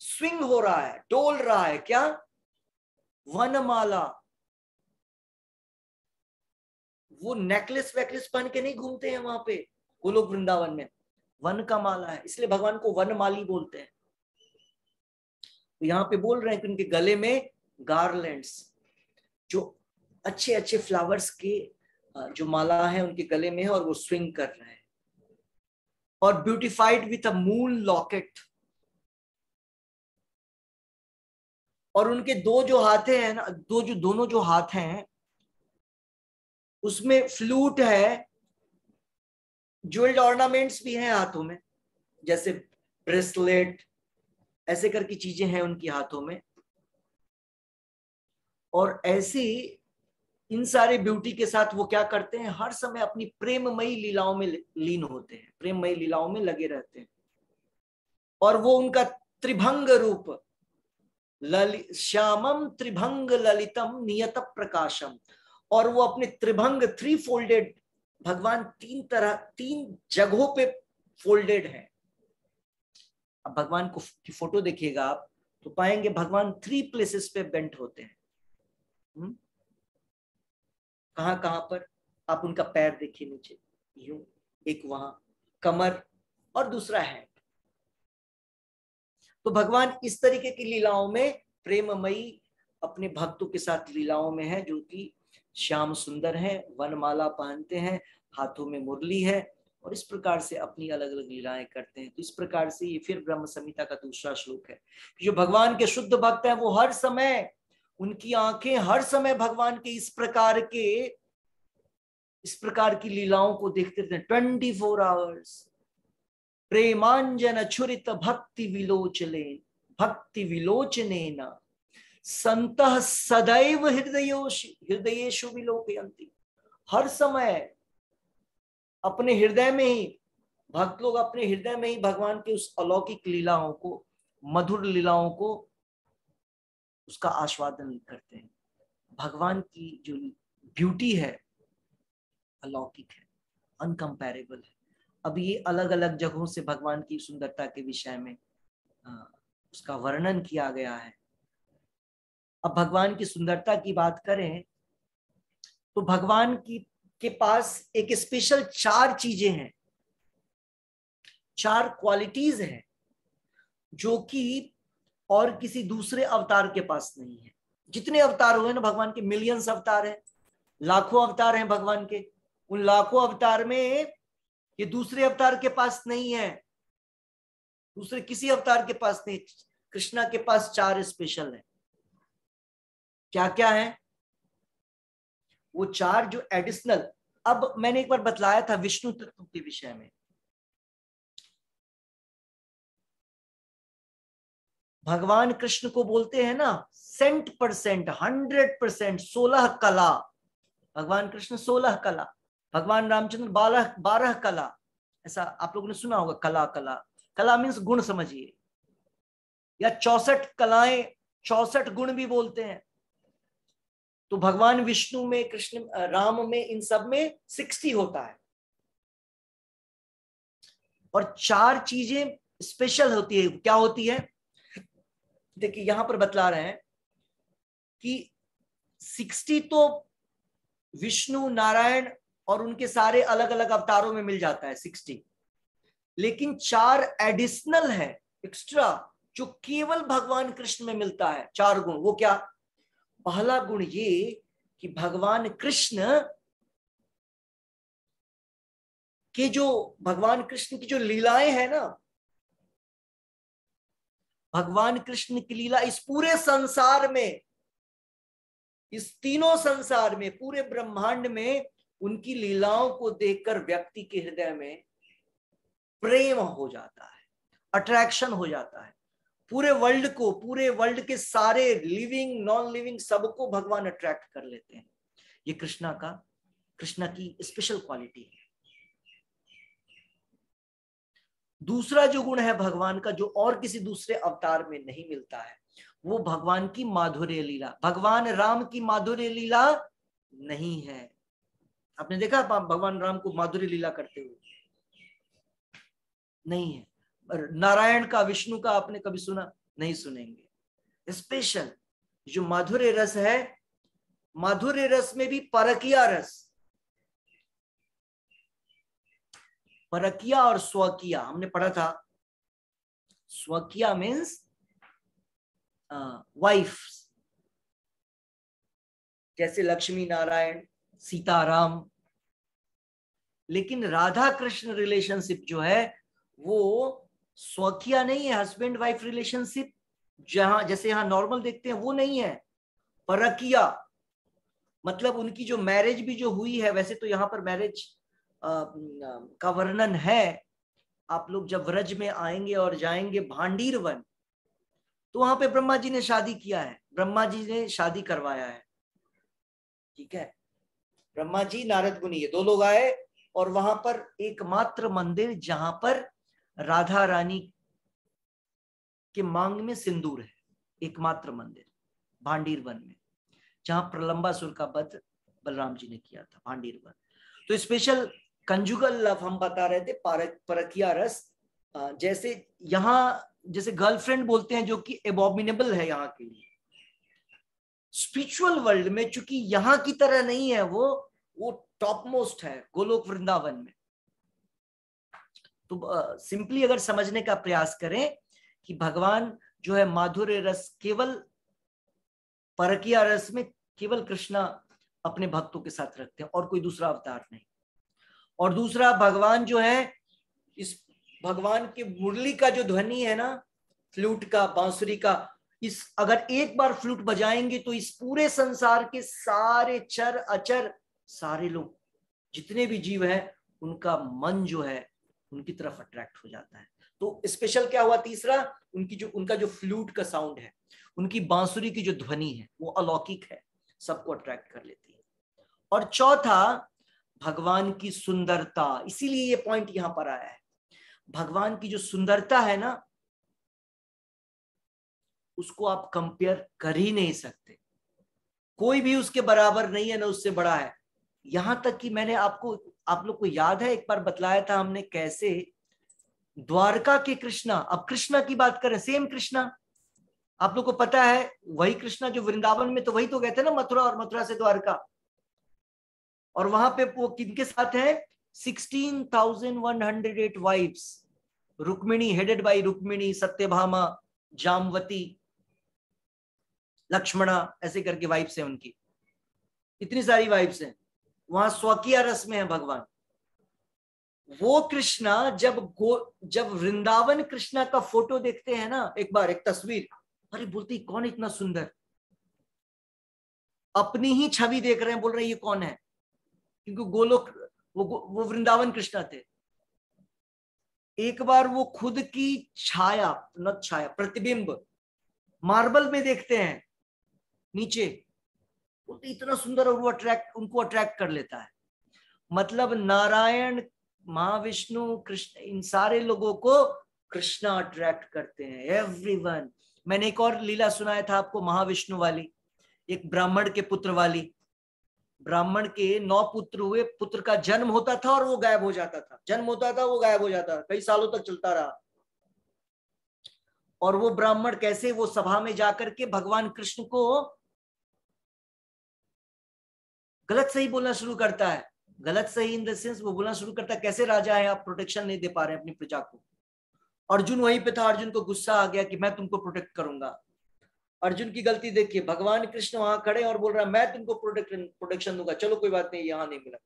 स्विंग हो रहा है, डोल रहा है क्या? वनमाला। वो नेकलेस वेकलेस पहन के नहीं घूमते हैं वहां पे गोलोक वृंदावन में, वन का माला है, इसलिए भगवान को वनमाली बोलते हैं। तो यहाँ पे बोल रहे हैं कि उनके गले में गार्लैंड्स, जो अच्छे अच्छे फ्लावर्स के जो माला है उनके गले में है, और वो स्विंग कर रहे हैं। और beautified with a moon locket, और उनके दो जो हाथे हैं ना, दोनों जो हाथ हैं उसमें फ्लूट है, ज्वेल्ड ऑर्नामेंट्स भी हैं हाथों में, जैसे ब्रेसलेट ऐसे करके चीजें हैं उनके हाथों में। और ऐसी इन सारे ब्यूटी के साथ वो क्या करते हैं, हर समय अपनी प्रेममयी लीलाओं में लीन होते हैं, प्रेममयी लीलाओं में लगे रहते हैं। और वो उनका त्रिभंग रूप, श्यामम त्रिभंग ललितम नियत प्रकाशम, और वो अपने त्रिभंग, थ्री फोल्डेड, भगवान तीन जगहों पे फोल्डेड है। अब भगवान को की फोटो देखिएगा आप तो पाएंगे भगवान 3 प्लेसेस पे बेंट होते हैं। कहां कहां पर? आप उनका पैर देखिए नीचे, यूं, एक वहां कमर, और दूसरा है। तो भगवान इस तरीके की लीलाओं में प्रेममयी अपने भक्तों के साथ लीलाओं में है, जो कि श्याम सुंदर है, वनमाला पहनते हैं, हाथों में मुरली है, और इस प्रकार से अपनी अलग अलग लीलाएं करते हैं। तो इस प्रकार से ये फिर ब्रह्म संहिता का दूसरा श्लोक है। जो भगवान के शुद्ध भक्त हैं वो हर समय, उनकी आंखें हर समय भगवान के इस प्रकार की लीलाओं को देखते रहते हैं 24 आवर्स। प्रेमांजन छुरित भक्ति विलोचने न संतः सदैव हृदयेषु विलोकयन्ति। हर समय अपने हृदय में ही भक्त लोग अपने हृदय में ही भगवान के उस अलौकिक लीलाओं को, मधुर लीलाओं को, उसका आस्वादन करते हैं। भगवान की जो ब्यूटी है अलौकिक है, अनकंपैरेबल है। अब ये अलग अलग जगहों से भगवान की सुंदरता के विषय में उसका वर्णन किया गया है। अब भगवान की सुंदरता की बात करें तो भगवान के पास एक स्पेशल 4 चीजें हैं, 4 क्वालिटीज हैं, जो कि और किसी दूसरे अवतार के पास नहीं है। जितने अवतार हुए ना भगवान के, मिलियंस अवतार हैं, लाखों अवतार हैं भगवान के, उन लाखों अवतार में ये दूसरे अवतार के पास नहीं है, दूसरे किसी अवतार के पास नहीं। कृष्णा के पास 4 स्पेशल है। क्या क्या है वो 4 जो एडिशनल? अब मैंने एक बार बतलाया था विष्णु तत्व के विषय में। भगवान कृष्ण को बोलते हैं ना 100%, 100%, 16 कला। भगवान कृष्ण 16 कला, भगवान रामचंद्र 12 कला। ऐसा आप लोगों ने सुना होगा, कला कला कला मीन्स गुण समझिए, या 64 कलाएं, 64 गुण भी बोलते हैं। तो भगवान विष्णु में, कृष्ण, राम में, इन सब में 60 होता है। और 4 चीजें स्पेशल होती है। क्या होती है? देखिए यहां पर बतला रहे हैं कि 60 तो विष्णु, नारायण और उनके सारे अलग अलग अवतारों में मिल जाता है 60, लेकिन 4 एडिशनल है, एक्स्ट्रा, जो केवल भगवान कृष्ण में मिलता है। 4 गुण। वो क्या? पहला गुण ये कि भगवान कृष्ण के जो, भगवान कृष्ण की जो लीलाएं हैं ना, भगवान कृष्ण की लीला इस पूरे संसार में, इस तीनों संसार में, पूरे ब्रह्मांड में उनकी लीलाओं को देखकर व्यक्ति के हृदय में प्रेम हो जाता है, अट्रैक्शन हो जाता है। पूरे वर्ल्ड को, पूरे वर्ल्ड के सारे लिविंग नॉन लिविंग सबको भगवान अट्रैक्ट कर लेते हैं। ये कृष्णा की स्पेशल क्वालिटी है। दूसरा जो गुण है भगवान का, जो और किसी दूसरे अवतार में नहीं मिलता है, वो भगवान की माधुर्य लीला। भगवान राम की माधुर्य लीला नहीं है। आपने देखा भगवान राम को माधुर्य लीला करते हुए? नहीं है। नारायण का, विष्णु का आपने कभी सुना? नहीं सुनेंगे। स्पेशल जो माधुर्य रस है, माधुर्य रस में भी परकिया रस, परकिया और स्वकिया हमने पढ़ा था। स्वकिया मीन्स वाइफ, जैसे लक्ष्मी नारायण, सीताराम। लेकिन राधा कृष्ण रिलेशनशिप जो है वो स्वकिया नहीं है, हस्बैंड वाइफ रिलेशनशिप जहां जैसे यहां नॉर्मल देखते हैं वो नहीं है। परकिया मतलब उनकी जो मैरिज भी जो हुई है, वैसे तो यहाँ पर मैरिज का वर्णन है। आप लोग जब व्रज में आएंगे और जाएंगे भांडीर वन, तो वहां पे ब्रह्मा जी ने शादी किया है, ब्रह्मा जी ने शादी करवाया है। ठीक है, ब्रह्मा जी, नारद मुनि, ये दो लोग आए और वहां पर एकमात्र मंदिर जहां पर राधा रानी के मांग में सिंदूर है, एकमात्र मंदिर भांडीर वन में, जहां प्रलंबासुर का वध बलराम जी ने किया था, भांडीर वन। तो स्पेशल कंजुगल लव हम बता रहे थे, परकिया रस। जैसे यहाँ जैसे गर्लफ्रेंड बोलते हैं, जो कि एबॉमिनेबल है यहाँ के लिए। स्पिरिचुअल वर्ल्ड में चूंकि यहाँ की तरह नहीं है, वो टॉप मोस्ट है गोलोक वृंदावन में। तो सिंपली अगर समझने का प्रयास करें कि भगवान जो है माधुर्य रस केवल परकिया रस में केवल कृष्णा अपने भक्तों के साथ रखते हैं, और कोई दूसरा अवतार नहीं। और दूसरा, भगवान जो है, इस भगवान की मुरली का जो ध्वनि है ना, फ्लूट का, बांसुरी का, इस अगर एक बार फ्लूट बजाएंगे तो इस पूरे संसार के सारे चर अचर, सारे लोग, जितने भी जीव हैं, उनका मन जो है उनकी तरफ अट्रैक्ट हो जाता है। तो स्पेशल क्या हुआ? तीसरा, उनका जो फ्लूट का साउंड है, उनकी बांसुरी की जो ध्वनि है, वो अलौकिक है, सबको अट्रैक्ट कर लेती है। और चौथा, भगवान की सुंदरता। इसीलिए ये पॉइंट यहां पर आया है। भगवान की जो सुंदरता है ना, उसको आप कंपेयर कर ही नहीं सकते। कोई भी उसके बराबर नहीं है, ना उससे बड़ा है। यहां तक कि मैंने आप लोग को याद है, एक बार बतलाया था हमने कैसे द्वारका के कृष्णा, अब कृष्णा की बात करें, सेम कृष्णा आप लोग को पता है, वही कृष्णा जो वृंदावन में, तो वही तो गए थे ना मथुरा, और मथुरा से द्वारका। और वहां पे वो किनके साथ है? 16,108 wives. Rukmini, headed by Rukmini, Satyabhama, Jambavati, Lakshmana, ऐसे करके वाइफ्स हैं उनकी। इतनी सारी वाइफ्स हैं। वहां स्वकीय रस में है भगवान। वो कृष्णा जब वृंदावन कृष्णा का फोटो देखते हैं ना, एक बार एक तस्वीर, अरे बोलते कौन इतना सुंदर, अपनी ही छवि देख रहे हैं, बोल रहे हैं ये कौन है, क्योंकि गोलोक वो वृंदावन कृष्णा थे। एक बार वो खुद की छाया, न छाया, प्रतिबिंब मार्बल में देखते हैं नीचे, बोलते इतना सुंदर, और वो उनको अट्रैक्ट कर लेता है। मतलब नारायण, महाविष्णु, कृष्ण, इन सारे लोगों को कृष्णा अट्रैक्ट करते हैं, एवरीवन। मैंने एक और लीला सुनाया था आपको, महाविष्णु वाली, एक ब्राह्मण के पुत्र वाली। ब्राह्मण के 9 पुत्र हुए, पुत्र का जन्म होता था और वो गायब हो जाता था, जन्म होता था वो गायब हो जाता था, कई सालों तक चलता रहा। और वो ब्राह्मण कैसे वो सभा में जाकर के भगवान कृष्ण को गलत सही बोलना शुरू करता है। गलत सही इन द सेंस, वो बोलना शुरू करता है, कैसे राजा है आप, प्रोटेक्शन नहीं दे पा रहे हैं अपनी प्रजा को। अर्जुन वहीं पे था, अर्जुन को गुस्सा आ गया कि मैं तुमको प्रोटेक्ट करूंगा। अर्जुन की गलती देखिए, भगवान कृष्ण वहां खड़े और बोल रहा मैं तुमको प्रोटेक्शन दूंगा, चलो कोई बात नहीं, यहां नहीं मिला।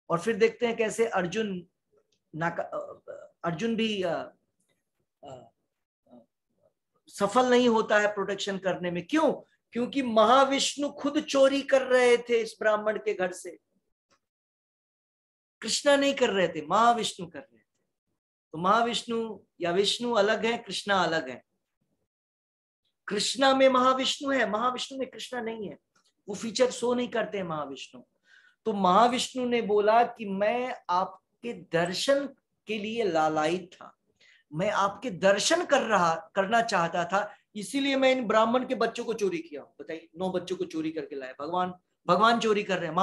और फिर देखते हैं कैसे अर्जुन भी सफल नहीं होता है प्रोटेक्शन करने में। क्यों? क्योंकि महाविष्णु खुद चोरी कर रहे थे इस ब्राह्मण के घर से। कृष्णा नहीं कर रहे थे, महाविष्णु कर रहे थे। तो महाविष्णु या विष्णु अलग है, कृष्णा अलग है। कृष्णा में महाविष्णु है, महाविष्णु में कृष्णा नहीं है। वो फीचर शो नहीं करते महाविष्णु। तो महाविष्णु ने बोला कि मैं आपके दर्शन के लिए लालायित था, मैं आपके दर्शन करना चाहता था, इसीलिए मैं इन ब्राह्मण के बच्चों को चोरी किया। बताइए, 9 बच्चों को चोरी करके लाए। भगवान चोरी कर रहे हैं।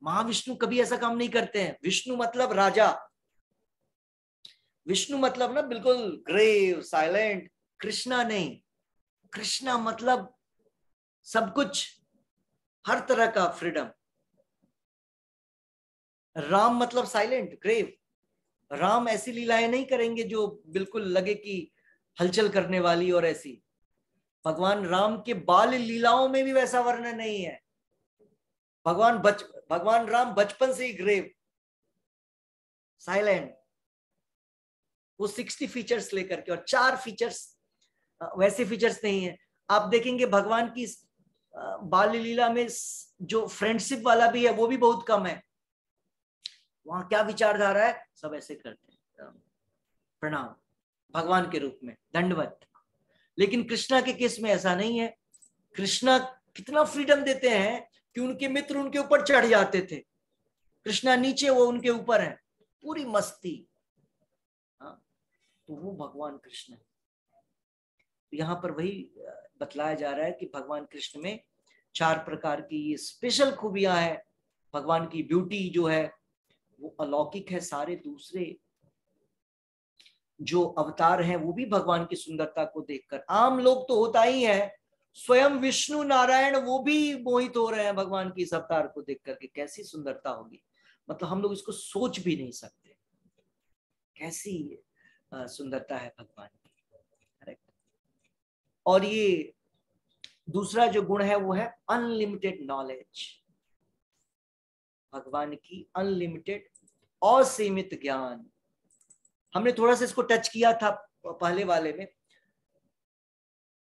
महाविष्णु कभी ऐसा काम नहीं करते हैं। विष्णु मतलब राजा, विष्णु मतलब ना बिल्कुल ग्रेव साइलेंट। कृष्णा नहीं, कृष्णा मतलब सब कुछ, हर तरह का फ्रीडम। राम मतलब साइलेंट ग्रेव। राम ऐसी लीलाएं नहीं करेंगे जो बिल्कुल लगे कि हलचल करने वाली और ऐसी। भगवान राम के बाल लीलाओं में भी वैसा वर्णन नहीं है। भगवान राम बचपन से ही ग्रेव साइलेंट। वो 60 फीचर्स लेकर के, और 4 फीचर्स वैसे फीचर्स नहीं है। आप देखेंगे भगवान की बाल लीला में जो फ्रेंडशिप वाला भी है वो भी बहुत कम है। वहां क्या विचारधारा है? सब ऐसे करते हैं, प्रणाम भगवान के रूप में, दंडवत। लेकिन कृष्णा के केस में ऐसा नहीं है। कृष्णा कितना फ्रीडम देते हैं कि उनके मित्र उनके ऊपर चढ़ जाते थे। कृष्णा नीचे, वो उनके ऊपर है, पूरी मस्ती। हाँ, तो वो भगवान कृष्ण है। यहाँ पर वही बतलाया जा रहा है कि भगवान कृष्ण में 4 प्रकार की ये स्पेशल खूबियां है। भगवान की ब्यूटी जो है वो अलौकिक है। सारे दूसरे जो अवतार हैं वो भी भगवान की सुंदरता को देखकर, आम लोग तो होता ही है, स्वयं विष्णु नारायण वो भी मोहित हो रहे हैं भगवान की इस अवतार को देख करके। कैसी सुंदरता होगी, मतलब हम लोग इसको सोच भी नहीं सकते, कैसी सुंदरता है भगवान की। करेक्ट। और ये दूसरा जो गुण है वो है अनलिमिटेड नॉलेज। भगवान की अनलिमिटेड, असीमित ज्ञान। हमने थोड़ा सा इसको टच किया था पहले वाले में।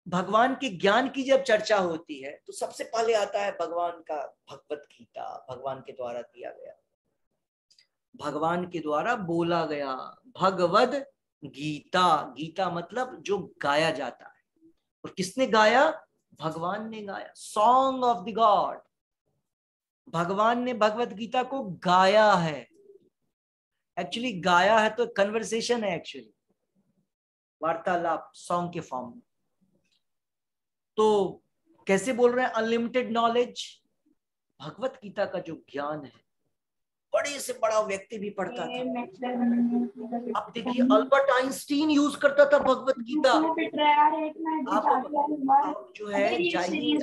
भगवान के ज्ञान की जब चर्चा होती है तो सबसे पहले आता है भगवान का भगवत गीता, भगवान के द्वारा दिया गया, भगवान के द्वारा बोला गया भगवद गीता। गीता मतलब जो गाया जाता है। और किसने गाया? भगवान ने गाया। Song of the God. भगवान ने भगवत गीता को गाया है। एक्चुअली गाया है तो कन्वर्सेशन है, एक्चुअली वार्तालाप, सॉन्ग के फॉर्म में। तो कैसे बोल रहे हैं अनलिमिटेड नॉलेज? भगवत गीता का जो ज्ञान है, बड़े से बड़ा व्यक्ति भी पढ़ता था। आप देखिए अल्बर्ट आइंस्टीन यूज करता था भगवत गीता। आप जो है जाइए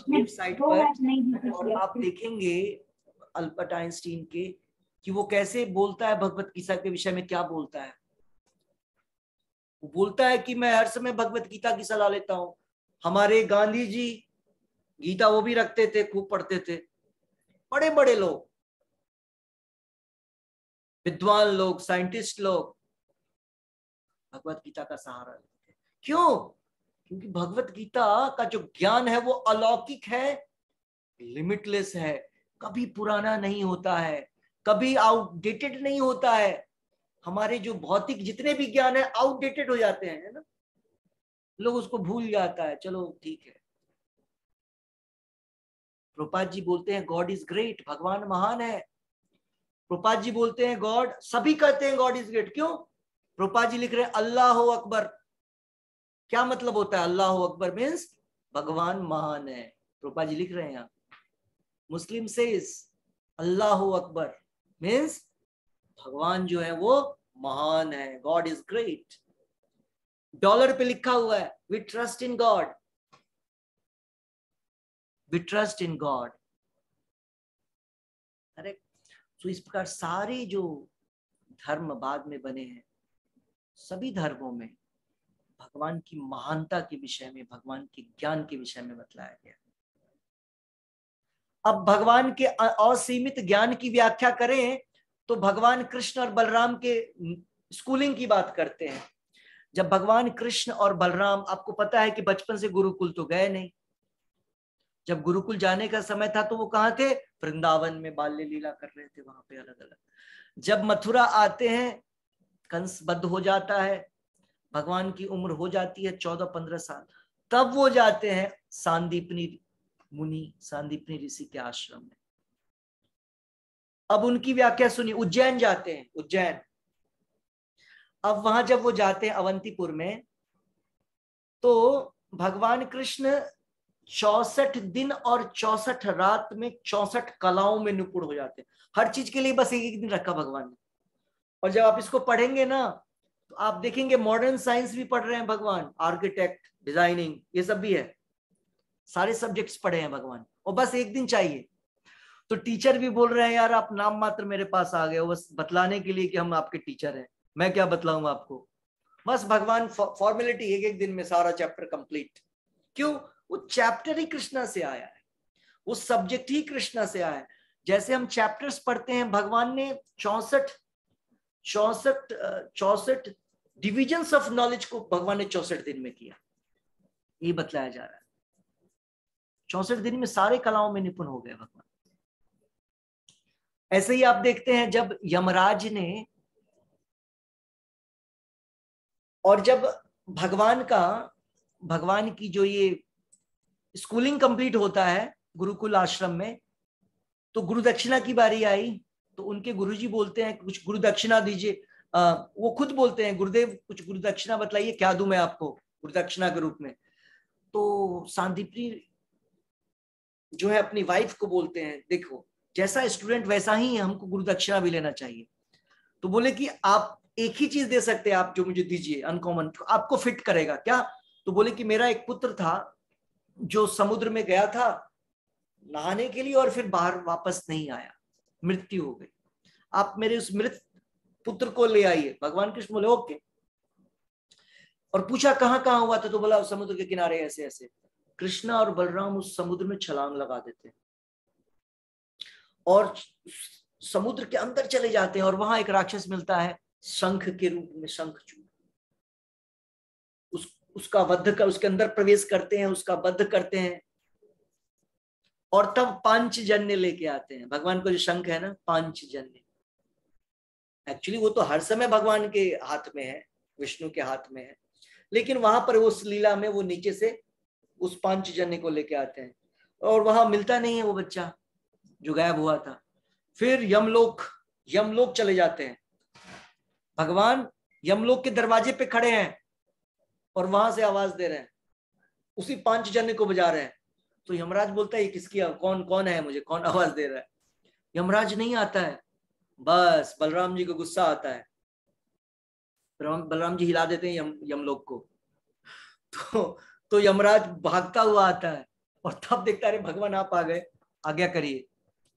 वेबसाइट पर और आप देखेंगे अल्बर्ट आइंस्टीन के कि वो कैसे बोलता है भगवत गीता के विषय में। क्या बोलता है? वो बोलता है कि मैं हर समय भगवत गीता की सलाह लेता हूं। हमारे गांधी जी गीता वो भी रखते थे, खूब पढ़ते थे। बड़े बड़े लोग, विद्वान लोग, साइंटिस्ट लोग भगवत गीता का सहारा लेते हैं। क्यों? क्योंकि भगवत गीता का जो ज्ञान है वो अलौकिक है, लिमिटलेस है, कभी पुराना नहीं होता है, कभी आउटडेटेड नहीं होता है। हमारे जो भौतिक जितने भी ज्ञान है आउटडेटेड हो जाते हैं, है ना, लोग उसको भूल जाता है। चलो ठीक है। प्रभुपाद जी बोलते हैं गॉड इज ग्रेट, भगवान महान है। प्रभुपाद जी बोलते हैं गॉड, सभी कहते हैं गॉड इज ग्रेट। क्यों? प्रभुपाद जी लिख रहे हैं अल्लाह हो अकबर। क्या मतलब होता है अल्लाह हो अकबर? मीन्स भगवान महान है। प्रभुपाद जी लिख रहे हैं यहाँ, मुस्लिम सेज अल्लाह हो अकबर मीन्स भगवान जो है वो महान है, गॉड इज ग्रेट। डॉलर पे लिखा हुआ है we trust in God, we trust in God. Correct. तो इस प्रकार सारे जो धर्म बाद में बने हैं, सभी धर्मों में भगवान की महानता के विषय में, भगवान के ज्ञान के विषय में बतलाया गया। अब भगवान के असीमित ज्ञान की व्याख्या करें तो भगवान कृष्ण और बलराम के स्कूलिंग की बात करते हैं। जब भगवान कृष्ण और बलराम, आपको पता है कि बचपन से गुरुकुल तो गए नहीं, जब गुरुकुल जाने का समय था तो वो कहाँ थे? वृंदावन में बाल्य लीला कर रहे थे वहां पे अलग अलग। जब मथुरा आते हैं, कंस बद्ध हो जाता है, भगवान की उम्र हो जाती है 14-15 साल, तब वो जाते हैं सांदीपनी मुनि, सांदीपनी ऋषि के आश्रम में। अब उनकी व्याख्या सुनिए। उज्जैन जाते हैं, उज्जैन। अब वहां जब वो जाते हैं अवंतीपुर में, तो भगवान कृष्ण 64 दिन और 64 रात में 64 कलाओं में निपुण हो जाते हैं। हर चीज के लिए बस एक एक दिन रखा भगवान ने। और जब आप इसको पढ़ेंगे ना, तो आप देखेंगे मॉडर्न साइंस भी पढ़ रहे हैं भगवान, आर्किटेक्ट, डिजाइनिंग, ये सब भी है, सारे सब्जेक्ट्स पढ़े हैं भगवान, और बस एक दिन चाहिए। तो टीचर भी बोल रहे हैं यार आप नाम मात्र मेरे पास आ गए हो बस बतलाने के लिए कि हम आपके टीचर हैं। मैं क्या बतलाऊं आपको, बस भगवान फॉर्मेलिटी, एक एक दिन में सारा चैप्टर कंप्लीट। क्यों? वो चैप्टर ही कृष्णा से आया है, वो सब्जेक्ट ही कृष्णा से आया है। जैसे हम चैप्टर्स पढ़ते हैं, भगवान ने 64 डिविजन्स ऑफ नॉलेज को भगवान ने 64 दिन में किया, ये बतलाया जा रहा है। 64 दिन में सारे कलाओं में निपुण हो गए भगवान। ऐसे ही आप देखते हैं जब यमराज ने, और जब भगवान की जो ये स्कूलिंग कंप्लीट होता है गुरुकुल आश्रम में, तो गुरु दक्षिणा की बारी आई। तो उनके गुरुजी बोलते हैं कुछ गुरु दक्षिणा दीजिए। वो खुद बोलते हैं गुरुदेव कुछ गुरु दक्षिणा बतलाइए, क्या दूं मैं आपको गुरु दक्षिणा के रूप में। तो सांदीपनी जो है अपनी वाइफ को बोलते हैं, देखो जैसा स्टूडेंट वैसा ही हमको गुरु दक्षिणा भी लेना चाहिए। तो बोले कि आप एक ही चीज दे सकते हैं, आप जो मुझे दीजिए अनकॉमन, आपको फिट करेगा क्या? तो बोले कि मेरा एक पुत्र था जो समुद्र में गया था नहाने के लिए और फिर बाहर वापस नहीं आया, मृत्यु हो गई, आप मेरे उस मृत पुत्र को ले आइए। भगवान कृष्ण बोले ओके। और पूछा कहाँ कहाँ हुआ था, तो बोला समुद्र के किनारे ऐसे ऐसे। कृष्णा और बलराम उस समुद्र में छलांग लगा देते और समुद्र के अंदर चले जाते हैं, और वहां एक राक्षस मिलता है शंख के रूप में, शंखचूड़। उसका वध कर, उसके अंदर प्रवेश करते हैं, उसका वध करते हैं, और तब पांचजन्य लेके आते हैं। भगवान को जो शंख है ना, पांचजन्य, एक्चुअली वो तो हर समय भगवान के हाथ में है, विष्णु के हाथ में है, लेकिन वहां पर उस लीला में वो नीचे से उस पांचजन्य को लेके आते हैं, और वहां मिलता नहीं है वो बच्चा जो गायब हुआ था। फिर यमलोक चले जाते हैं। भगवान यमलोक के दरवाजे पे खड़े हैं और वहां से आवाज दे रहे हैं, उसी पांचजन्य को बजा रहे हैं। तो यमराज बोलता है ये किसकी, कौन है, मुझे कौन आवाज दे रहा है? यमराज नहीं आता है, बस बलराम जी को गुस्सा आता है। बलराम जी हिला देते हैं यमलोक को। तो यमराज भागता हुआ आता है, और तब देखता है भगवान आप आ गए, आज्ञा करिए।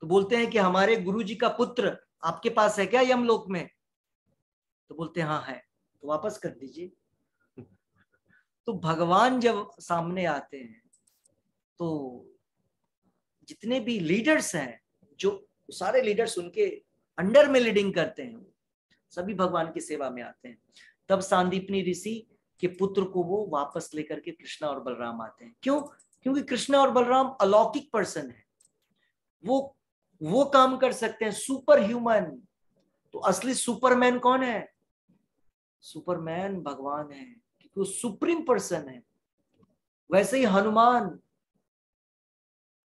तो बोलते हैं कि हमारे गुरु जी का पुत्र आपके पास है क्या यमलोक में? तो बोलते हैं हाँ है। तो वापस कर दीजिए। तो भगवान जब सामने आते हैं तो जितने भी लीडर्स हैं, जो सारे लीडर्स उनके अंडर में लीडिंग करते हैं, सभी भगवान की सेवा में आते हैं। तब सांदीपनी ऋषि के पुत्र को वो वापस लेकर के कृष्णा और बलराम आते हैं। क्यों? क्योंकि कृष्णा और बलराम अलौकिक पर्सन है, वो काम कर सकते हैं, सुपर ह्यूमन। तो असली सुपरमैन कौन है? सुपरमैन भगवान है, क्योंकि वो सुप्रीम पर्सन है। वैसे ही हनुमान,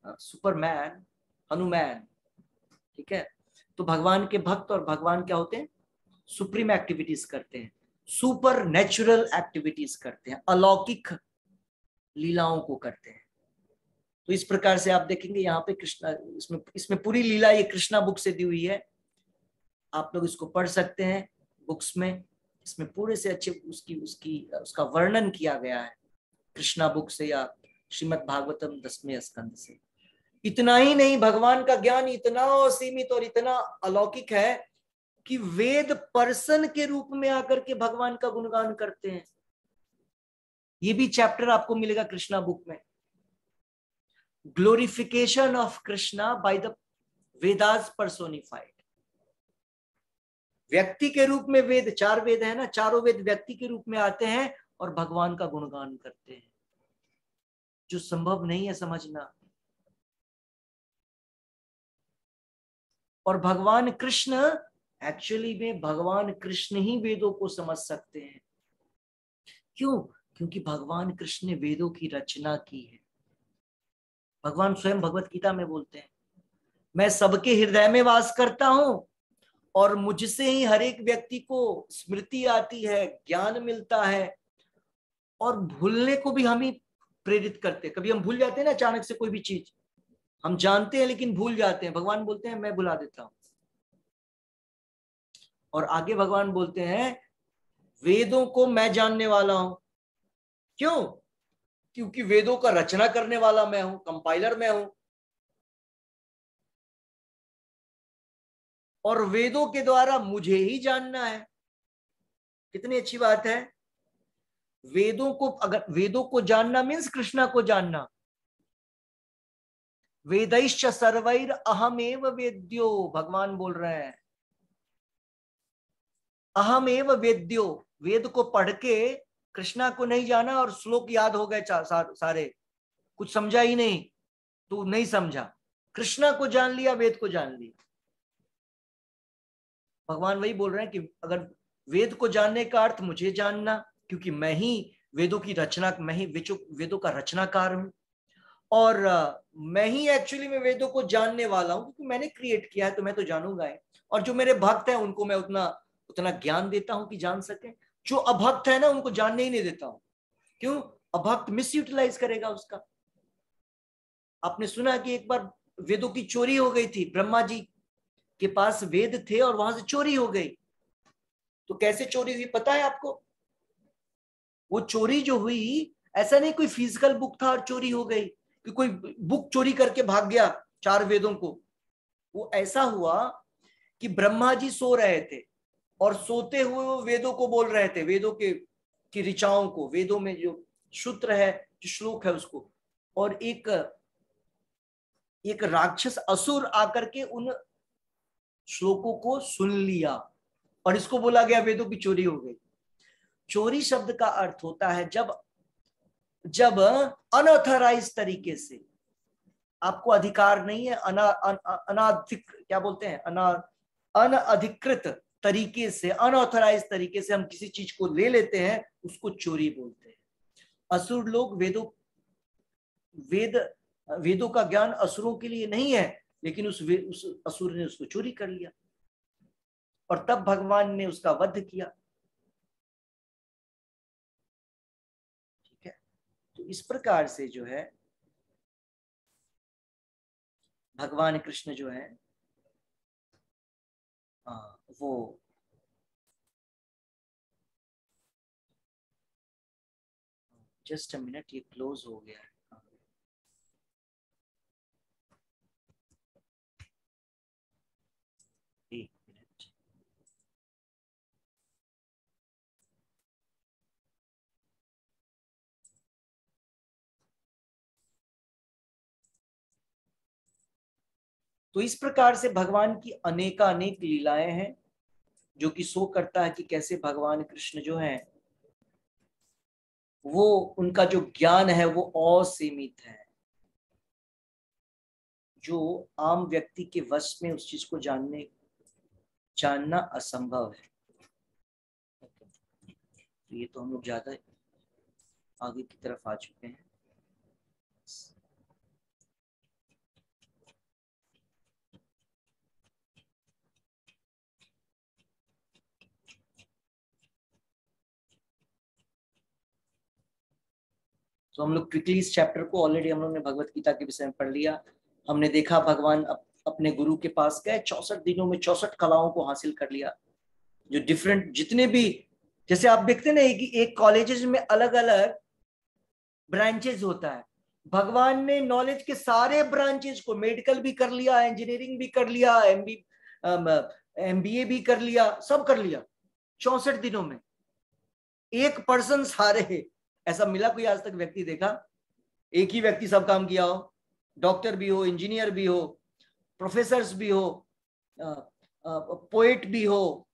सुपरमैन हनुमान, ठीक है। तो भगवान के भक्त और भगवान क्या होते हैं? सुप्रीम एक्टिविटीज करते हैं, सुपर नेचुरल एक्टिविटीज करते हैं, अलौकिक लीलाओं को करते हैं। तो इस प्रकार से आप देखेंगे यहाँ पे कृष्णा, इसमें पूरी लीला ये कृष्णा बुक से दी हुई है। आप लोग इसको पढ़ सकते हैं बुक्स में, इसमें पूरे से अच्छे उसका वर्णन किया गया है कृष्णा बुक से या श्रीमद् भागवतम 10वें स्कंद से। इतना ही नहीं, भगवान का ज्ञान इतना असीमित और इतना अलौकिक है कि वेद पर्सन के रूप में आकर के भगवान का गुणगान करते हैं। ये भी चैप्टर आपको मिलेगा कृष्णा बुक में, glorification of Krishna by the Vedas personified. व्यक्ति के रूप में वेद, 4 वेद है ना, चारों वेद व्यक्ति के रूप में आते हैं और भगवान का गुणगान करते हैं, जो संभव नहीं है समझना। और भगवान कृष्ण, एक्चुअली में भगवान कृष्ण ही वेदों को समझ सकते हैं। क्यों? क्योंकि भगवान कृष्ण ने वेदों की रचना की है। भगवान स्वयं भगवत गीता में बोलते हैं, मैं सबके हृदय में वास करता हूं और मुझसे ही हर एक व्यक्ति को स्मृति आती है, ज्ञान मिलता है, और भूलने को भी हम ही प्रेरित करते हैं। कभी हम भूल जाते हैं ना अचानक से कोई भी चीज, हम जानते हैं लेकिन भूल जाते हैं। भगवान बोलते हैं मैं भुला देता हूं। और आगे भगवान बोलते हैं वेदों को मैं जानने वाला हूं। क्यों? क्योंकि वेदों का रचना करने वाला मैं हूं, कंपाइलर मैं हूं, और वेदों के द्वारा मुझे ही जानना है। कितनी अच्छी बात है। वेदों को, अगर वेदों को जानना मीन्स कृष्णा को जानना। वेदैश्च सर्वैर अहमेव वेद्यो, भगवान बोल रहे हैं अहमेव वेद्यो। वेद को पढ़ के कृष्णा को नहीं जाना और श्लोक याद हो गए सारे, कुछ समझा ही नहीं, तू नहीं समझा। कृष्णा को जान लिया, वेद को जान लिया। भगवान वही बोल रहे हैं कि अगर वेद को जानने का अर्थ मुझे जानना, क्योंकि मैं ही वेदों की रचना, मैं ही वेदों का रचनाकार हूं, और मैं ही एक्चुअली में वेदों को जानने वाला हूं, क्योंकि मैंने क्रिएट किया है तो मैं तो जानूंगा ही। और जो मेरे भक्त हैं उनको मैं उतना उतना ज्ञान देता हूं कि जान सके। जो अभक्त है ना उनको जानने ही नहीं देता हूं। क्यों? अभक्त मिस यूटिलाइज करेगा उसका। आपने सुना कि एक बार वेदों की चोरी हो गई थी, ब्रह्मा जी के पास वेद थे और वहां से चोरी हो गई। तो कैसे चोरी हुई पता है आपको? वो चोरी जो हुई, ऐसा नहीं कोई फिजिकल बुक था और चोरी हो गई, कि कोई बुक चोरी करके भाग गया 4 वेदों को। वो ऐसा हुआ कि ब्रह्मा जी सो रहे थे और सोते हुए वो वेदों को बोल रहे थे, वेदों के की ऋचाओं को, वेदों में जो सूत्र है, जो श्लोक है उसको। और एक एक राक्षस असुर आकर के उन श्लोकों को सुन लिया और इसको बोला गया वेदों की चोरी हो गई। चोरी शब्द का अर्थ होता है जब जब अनऑथराइज तरीके से, आपको अधिकार नहीं है, अनाधिक क्या बोलते हैं, अनअधिकृत तरीके से, अनऑथराइज तरीके से हम किसी चीज को ले लेते हैं, उसको चोरी बोलते हैं। असुर लोग वेदों का ज्ञान असुरों के लिए नहीं है, लेकिन उस असुर ने उसको चोरी कर लिया और तब भगवान ने उसका वध किया। ठीक है, तो इस प्रकार से जो है भगवान कृष्ण जो है वो जस्ट अ मिनट, ये क्लोज हो गया है। एक मिनट। तो इस प्रकार से भगवान की अनेकानेक लीलाएं हैं, जो कि शो करता है कि कैसे भगवान कृष्ण जो है वो, उनका जो ज्ञान है वो असीमित है, जो आम व्यक्ति के वश में उस चीज को जानना असंभव है। तो ये तो हम लोग ज्यादा आगे की तरफ आ चुके हैं। तो हम लोग क्विकली इस चैप्टर को, ऑलरेडी हम लोग ने भगवत गीता के विषय में पढ़ लिया। हमने देखा भगवान अपने गुरु के पास गए, 64 दिनों में 64 कलाओं को हासिल कर लिया। जो डिफरेंट जितने भी, जैसे आप देखते ना कि एक कॉलेजेस में अलग अलग ब्रांचेस होता है, भगवान ने नॉलेज के सारे ब्रांचेस को, मेडिकल भी कर लिया, इंजीनियरिंग भी कर लिया, एमबीए भी कर लिया, सब कर लिया 64 दिनों में। एक पर्सन सारे, ऐसा मिला कोई आज तक व्यक्ति देखा? एक ही व्यक्ति सब काम किया हो? डॉक्टर भी हो, इंजीनियर भी हो, प्रोफेसर्स भी हो, पोएट भी हो,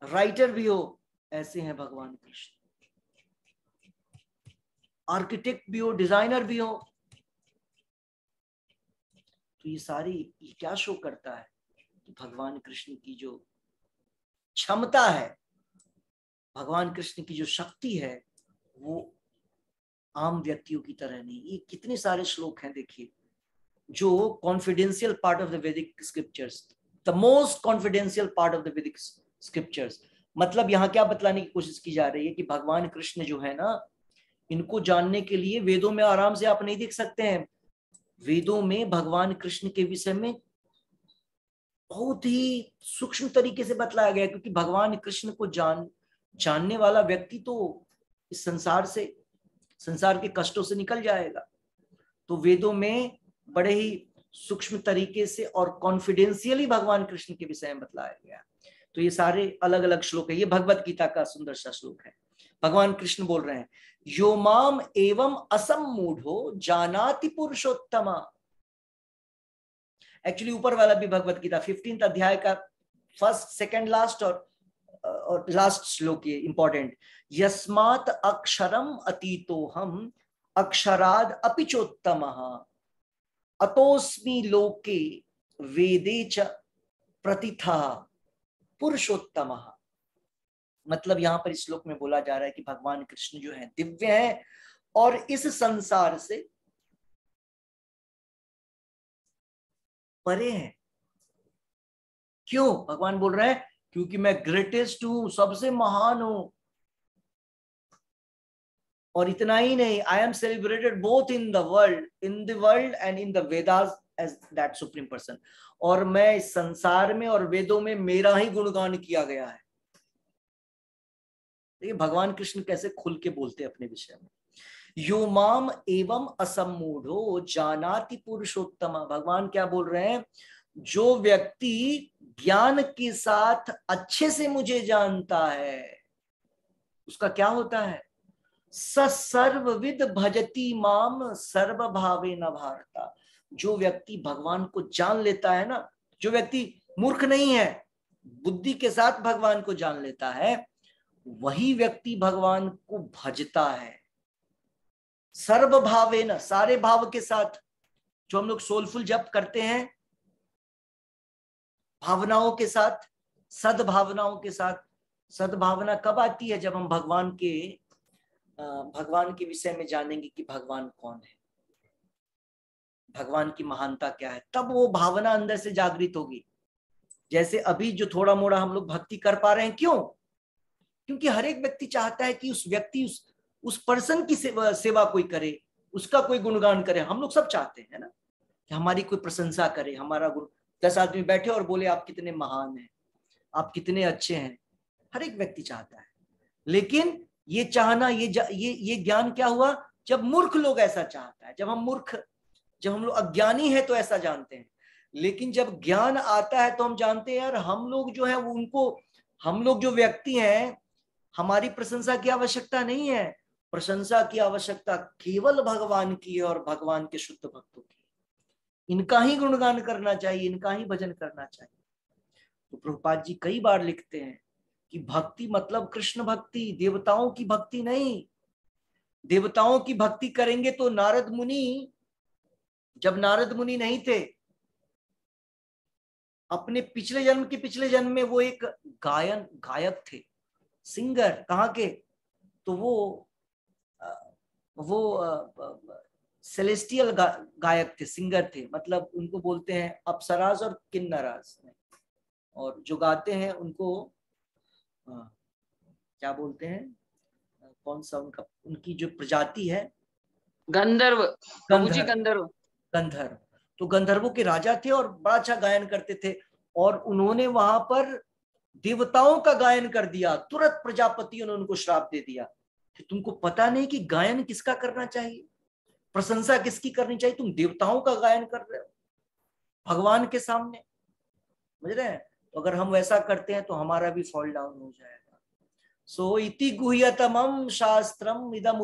राइटर भी हो, ऐसे हैं भगवान कृष्ण। आर्किटेक्ट भी हो, डिजाइनर भी हो। तो ये क्या शो करता है कि भगवान कृष्ण की जो क्षमता है, भगवान कृष्ण की जो शक्ति है, वो आम व्यक्तियों की तरह नहीं। ये कितने सारे श्लोक हैं देखिए, जो कॉन्फिडेंशियल पार्ट ऑफ द वैदिक scriptures, the most confidential part of the वैदिक स्क्रिप्चर्स। मतलब यहाँ क्या बतलाने की कोशिश की जा रही है कि भगवान कृष्ण जो है ना, इनको जानने के लिए वेदों में आराम से आप नहीं देख सकते हैं। वेदों में भगवान कृष्ण के विषय में बहुत ही सूक्ष्म तरीके से बतलाया गया, क्योंकि भगवान कृष्ण को जानने वाला व्यक्ति तो इस संसार के कष्टों से निकल जाएगा। तो वेदों में बड़े ही सूक्ष्म तरीके से और कॉन्फिडेंशियली भगवान कृष्ण के विषय में बतलाया गया। तो ये सारे अलग अलग श्लोक है। ये भगवत गीता का सुंदर सा श्लोक है। भगवान कृष्ण बोल रहे हैं, यो माम एवं असम्मूढ़ो जानाति पुरुषोत्तमा। एक्चुअली ऊपर वाला भी भगवत गीता 15th अध्याय का फर्स्ट, सेकंड, लास्ट और लास्ट श्लोक ये इंपॉर्टेंट। यस्मात् अक्षरम अतीतो हम अक्षराद अपि चोत्तमः अतोस्मि लोके वेदे च प्रतिथा पुरुषोत्तमः। मतलब यहां पर इस श्लोक में बोला जा रहा है कि भगवान कृष्ण जो है दिव्य है और इस संसार से परे हैं। क्यों? भगवान बोल रहे हैं क्योंकि मैं ग्रेटेस्ट हूं, सबसे महान हूं। और इतना ही नहीं, I am celebrated both in the world and in the Vedas as that supreme person. और मैं इस संसार में और वेदों में मेरा ही गुणगान किया गया है। देखिए भगवान कृष्ण कैसे खुल के बोलते हैं अपने विषय में। यो माम एवं असम्मूढ़ो जानाति पुरुषोत्तम। भगवान क्या बोल रहे हैं? जो व्यक्ति ज्ञान के साथ अच्छे से मुझे जानता है, उसका क्या होता है? स सर्वविद भजति माम सर्वभावे न भारता। जो व्यक्ति भगवान को जान लेता है ना, जो व्यक्ति मूर्ख नहीं है, बुद्धि के साथ भगवान को जान लेता है, वही व्यक्ति भगवान को भजता है। सर्वभावे न, सारे भाव के साथ। जो हम लोग सोलफुल जप करते हैं, भावनाओं के साथ, सद्भावनाओं के साथ। सद्भावना कब आती है? जब हम भगवान के विषय में जानेंगे कि भगवान कौन है, भगवान की महानता क्या है, तब वो भावना अंदर से जागृत होगी। जैसे अभी जो थोड़ा मोड़ा हम लोग भक्ति कर पा रहे हैं, क्यों? क्योंकि हर एक व्यक्ति चाहता है कि उस पर्सन की सेवा कोई करे, उसका कोई गुणगान करे। हम लोग सब चाहते हैं ना कि हमारी कोई प्रशंसा करे, हमारा गुण। 10 आदमी बैठे और बोले आप कितने महान हैं, आप कितने अच्छे हैं, हर एक व्यक्ति चाहता है। लेकिन ये चाहना, ये ज्ञान क्या हुआ? जब मूर्ख लोग ऐसा चाहता है, जब हम लोग अज्ञानी है तो ऐसा जानते हैं। लेकिन जब ज्ञान आता है तो हम जानते हैं यार, हम लोग जो है हम लोग जो व्यक्ति हैं, हमारी प्रशंसा की आवश्यकता नहीं है। प्रशंसा की आवश्यकता केवल भगवान की है और भगवान के शुद्ध भक्तों की। इनका ही गुणगान करना चाहिए, इनका ही भजन करना चाहिए। तो प्रभुपाद जी कई बार लिखते हैं कि भक्ति मतलब कृष्ण भक्ति, देवताओं की भक्ति नहीं। देवताओं की भक्ति करेंगे तो जब नारद मुनि नहीं थे, अपने पिछले जन्म में वो एक गायक थे, सिंगर। कहाँ के? तो वो सेलेस्टियल गायक थे, सिंगर थे। मतलब उनको बोलते हैं अप्सराज और किन्नराज। और जो गाते हैं उनको क्या बोलते हैं? कौन सा उनकी जो प्रजाति है? गंधर्व। प्रभु जी गंधर्व। गंधर्व। तो गंधर्वों के राजा थे और बड़ा अच्छा गायन करते थे। और उन्होंने वहां पर देवताओं का गायन कर दिया। तुरंत प्रजापति ने उनको श्राप दे दिया कि तुमको पता नहीं कि गायन किसका करना चाहिए, प्रशंसा किसकी करनी चाहिए, तुम देवताओं का गायन कर रहे हो भगवान के सामने। समझ रहे हैं? तो अगर हम वैसा करते हैं तो हमारा भी फॉल डाउन हो जाएगा। सो इति गुह्यतमम शास्त्रम इदम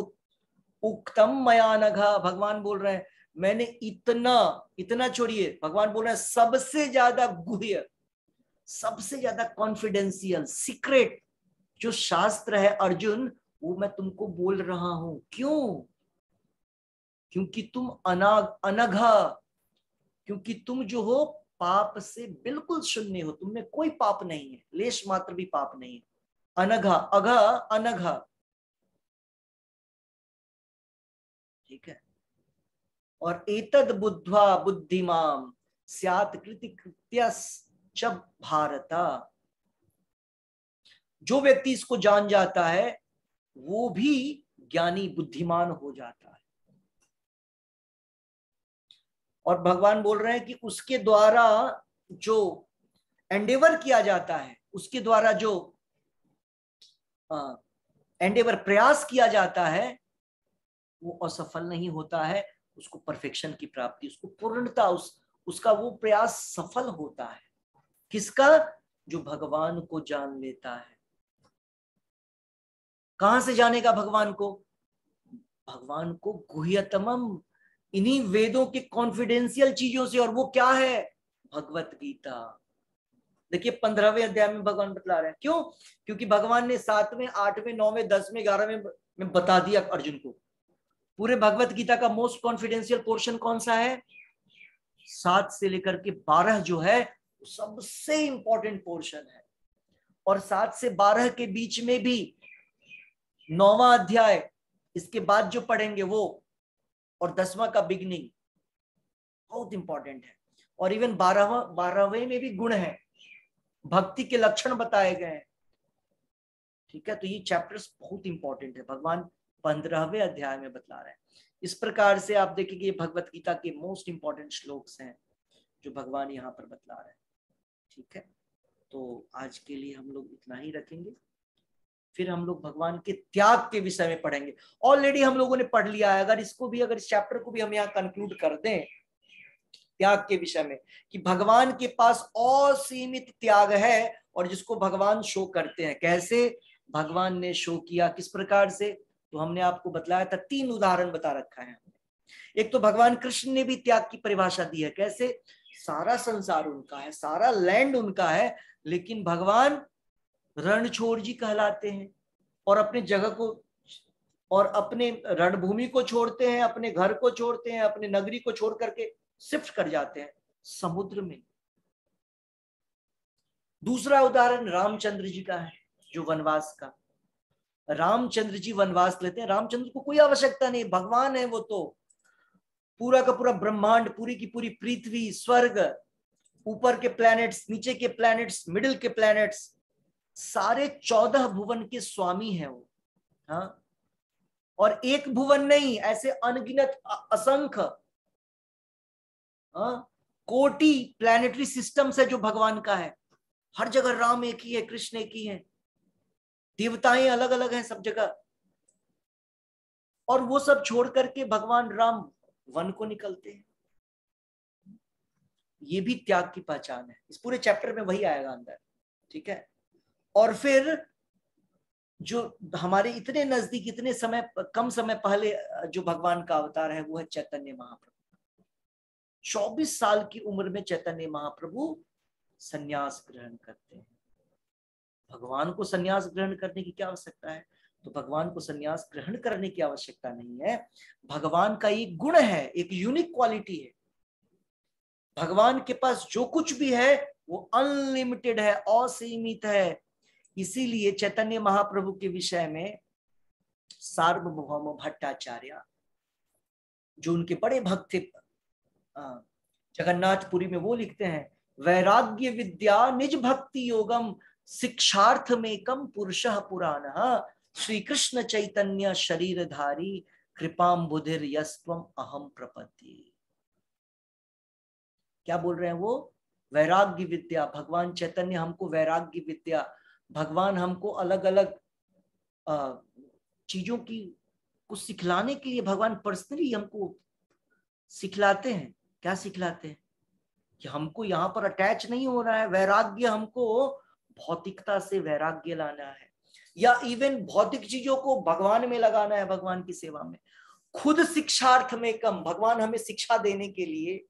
उक्तम मया नघा। भगवान बोल रहे हैं मैंने इतना छोड़िए, भगवान बोल रहे हैं सबसे ज्यादा गुह्य, सबसे ज्यादा कॉन्फिडेंशियल सीक्रेट जो शास्त्र है अर्जुन, वो मैं तुमको बोल रहा हूं। क्यों? क्योंकि तुम अनघा, क्योंकि तुम जो हो पाप से बिल्कुल शून्य हो, तुम में कोई पाप नहीं है, लेश मात्र भी पाप नहीं है। अनघा, अघा अनघा, ठीक है। और एतद बुद्ध्वा बुद्धिमाम स्यात् कृति कृत्यश्च भारत, जो व्यक्ति इसको जान जाता है वो भी ज्ञानी बुद्धिमान हो जाता है। और भगवान बोल रहे हैं कि उसके द्वारा जो एंडेवर किया जाता है, उसके द्वारा जो एंडेवर प्रयास किया जाता है, वो असफल नहीं होता है। उसको परफेक्शन की प्राप्ति, उसको पूर्णता, उसका वो प्रयास सफल होता है। किसका? जो भगवान को जान लेता है। कहां से जानेगा भगवान को? भगवान को गुह्यतमम, इन्हीं वेदों के कॉन्फिडेंशियल चीजों से। और वो क्या है? भगवत गीता। देखिए 15वें अध्याय में भगवान बतला रहे हैं। क्यों? क्योंकि भगवान ने 7वें, 8वें, 9वें, 10वें, 11वें में बता दिया अर्जुन को। पूरे भगवत गीता का मोस्ट कॉन्फिडेंशियल पोर्शन कौन सा है? 7 से लेकर के 12 जो है सबसे इंपॉर्टेंट पोर्शन है। और 7 से 12 के बीच में भी 9वां अध्याय, इसके बाद जो पढ़ेंगे वो, और 10वां का बिगनिंग बहुत इंपॉर्टेंट है। और इवन 12वें में भी गुण है, भक्ति के लक्षण बताए गए हैं, ठीक है। तो ये चैप्टर्स बहुत इंपॉर्टेंट है, भगवान 15वें अध्याय में बतला रहे हैं। इस प्रकार से आप देखेंगे ये भगवत गीता के मोस्ट इंपॉर्टेंट श्लोक्स हैं जो भगवान यहाँ पर बतला रहे हैं, ठीक है। तो आज के लिए हम लोग इतना ही रखेंगे, फिर हम लोग भगवान के त्याग के विषय में पढ़ेंगे। ऑलरेडी हम लोगों ने पढ़ लिया है, अगर इसको भी, अगर इस चैप्टर को भी हम यहाँ कंक्लूड कर दें त्याग के विषय में, कि भगवान के पास असीमित त्याग है और जिसको भगवान शो करते हैं। कैसे भगवान ने शो किया, किस प्रकार से? तो हमने आपको बतलाया था, 3 उदाहरण बता रखा है। एक तो भगवान कृष्ण ने भी त्याग की परिभाषा दी है। कैसे? सारा संसार उनका है, सारा लैंड उनका है, लेकिन भगवान रणछोड़ जी कहलाते हैं और अपने जगह को और अपने रणभूमि को छोड़ते हैं, अपने घर को छोड़ते हैं, अपने नगरी को छोड़ करके शिफ्ट कर जाते हैं समुद्र में। दूसरा उदाहरण रामचंद्र जी का है, जो वनवास का। रामचंद्र जी वनवास लेते हैं, रामचंद्र को कोई आवश्यकता नहीं, भगवान है वो तो। पूरा का पूरा ब्रह्मांड, पूरी की पूरी पृथ्वी, स्वर्ग, ऊपर के प्लैनेट्स, नीचे के प्लैनेट्स, मिडिल के प्लैनेट्स, सारे 14 भुवन के स्वामी हैं वो। हाँ, और एक भुवन नहीं, ऐसे अनगिनत असंख्य कोटि प्लैनेटरी सिस्टम्स है जो भगवान का है। हर जगह राम एक ही है, कृष्ण एक ही है, देवताएं अलग अलग हैं सब जगह। और वो सब छोड़ करके भगवान राम वन को निकलते हैं। ये भी त्याग की पहचान है। इस पूरे चैप्टर में वही आएगा अंदर, ठीक है। और फिर जो हमारे इतने नजदीक, इतने समय, कम समय पहले जो भगवान का अवतार है वो है चैतन्य महाप्रभु। 24 साल की उम्र में चैतन्य महाप्रभु संन्यास ग्रहण करते हैं। भगवान को संन्यास ग्रहण करने की क्या आवश्यकता है? तो भगवान को संन्यास ग्रहण करने की आवश्यकता नहीं है। भगवान का एक गुण है, एक यूनिक क्वालिटी है। भगवान के पास जो कुछ भी है वो अनलिमिटेड है, असीमित है। इसीलिए चैतन्य महाप्रभु के विषय में सार्वभौम भट्टाचार्य, जो उनके बड़े भक्त थे जगन्नाथपुरी में, वो लिखते हैं, वैराग्य विद्या निज भक्ति योगम शिक्षार्थ में कम पुरुष पुराण श्री कृष्ण चैतन्य शरीरधारी कृपाम बुधिर यस्त्वम अहम प्रपत्ति। क्या बोल रहे हैं वो? वैराग्य विद्या, भगवान चैतन्य हमको वैराग्य विद्या, भगवान हमको अलग अलग चीजों की को सिखलाने के लिए भगवान पर्सनली हमको सिखलाते हैं। क्या सिखलाते हैं? कि हमको यहाँ पर अटैच नहीं हो रहा है। वैराग्य हमको भौतिकता से वैराग्य लाना है, या इवन भौतिक चीजों को भगवान में लगाना है, भगवान की सेवा में। खुद शिक्षार्थ में कम, भगवान हमें शिक्षा देने के लिए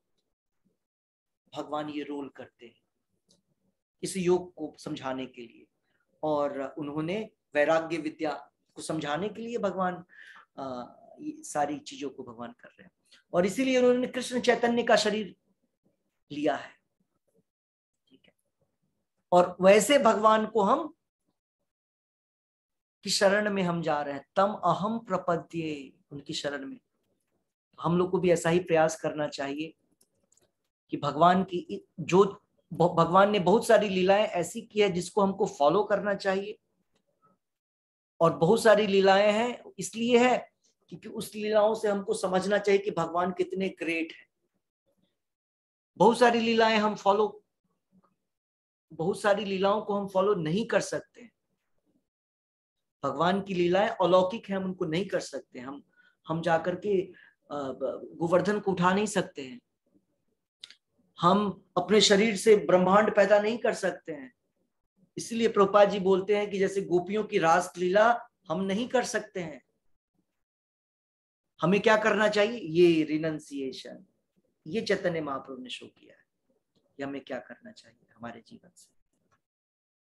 भगवान ये रोल करते हैं। इस योग को समझाने के लिए, और उन्होंने वैराग्य विद्या को समझाने के लिए भगवान ये सारी चीजों को भगवान कर रहे हैं, और इसीलिए उन्होंने कृष्ण चैतन्य का शरीर लिया है। ठीक है, और वैसे भगवान को हम की शरण में हम जा रहे हैं, तम अहम प्रपद्ये, उनकी शरण में। हम लोग को भी ऐसा ही प्रयास करना चाहिए कि भगवान की जो भगवान ने बहुत सारी लीलाएं ऐसी की है जिसको हमको फॉलो करना चाहिए, और बहुत सारी लीलाएं हैं इसलिए है क्योंकि उस लीलाओं से हमको समझना चाहिए कि भगवान कितने ग्रेट है। बहुत सारी लीलाएं हम फॉलो, बहुत सारी लीलाओं को हम फॉलो नहीं कर सकते। भगवान की लीलाएं अलौकिक है, हम उनको नहीं कर सकते। हम जाकर के गोवर्धन को उठा नहीं सकते हैं, हम अपने शरीर से ब्रह्मांड पैदा नहीं कर सकते हैं। इसलिए प्रभुपाद जी बोलते हैं कि जैसे गोपियों की रास लीला हम नहीं कर सकते हैं। हमें क्या करना चाहिए, ये रिनंसिएशन, ये चैतन्य महाप्रभु ने शो किया है कि हमें क्या करना चाहिए हमारे जीवन से।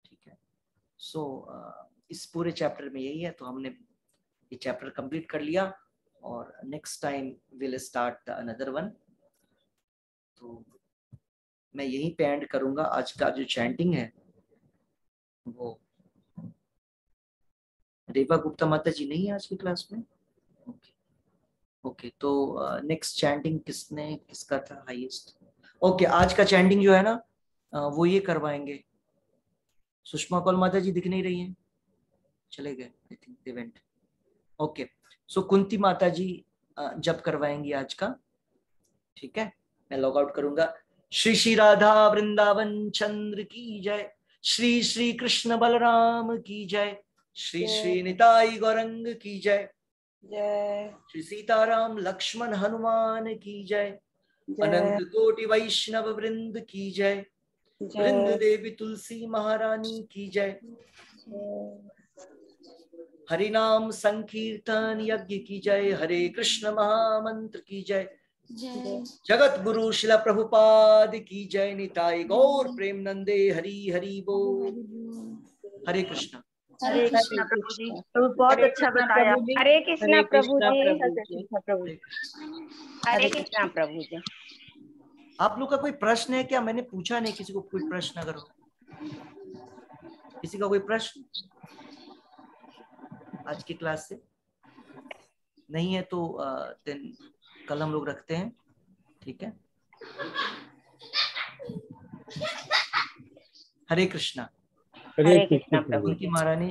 ठीक है, सो इस पूरे चैप्टर में यही है, तो हमने ये चैप्टर कंप्लीट कर लिया, और next time will start another one. तो मैं यहीं पे एंड करूंगा। आज का जो चैंटिंग है वो रेवा गुप्ता माता जी नहीं है आज की क्लास में। ओके, तो नेक्स्ट चैंटिंग किसका था हाईएस्ट? ओके, आज का चैंटिंग जो है ना वो ये करवाएंगे। सुषमा कौल माता जी दिख नहीं रही हैं, चले गए I think they went. Okay, so Kunti माता जी जब करवाएंगी आज का। ठीक है, मैं लॉग आउट करूंगा। श्री श्री राधा वृंदावन चंद्र की जय, श्री श्री कृष्ण बलराम की जय, श्री श्री निताई गौरंग की जय, जय श्री सीताराम लक्ष्मण हनुमान की जय, अनंत कोटि वैष्णव वृंद की जय, वृंद देवी तुलसी महारानी की जय, हरि नाम संकीर्तन यज्ञ की जय, हरे कृष्ण महामंत्र की जय, जगत गुरु शिला प्रभुपाद की जय, निताई गौर प्रेम नंदे हरि हरि बोल। हरे कृष्ण। हरे कृष्णा प्रभु जी, तो बहुत अच्छा बताया। हरे कृष्णा प्रभु जी, हरे कृष्णा प्रभु जी। आप लोग का कोई प्रश्न है क्या? मैंने पूछा नहीं किसी को कोई प्रश्न, अगर हो किसी का कोई प्रश्न आज की क्लास से नहीं है तो दिन कल हम लोग रखते हैं। ठीक है, हरे कृष्णा। हरे कृष्णा प्रभु कुंती जी। महारानी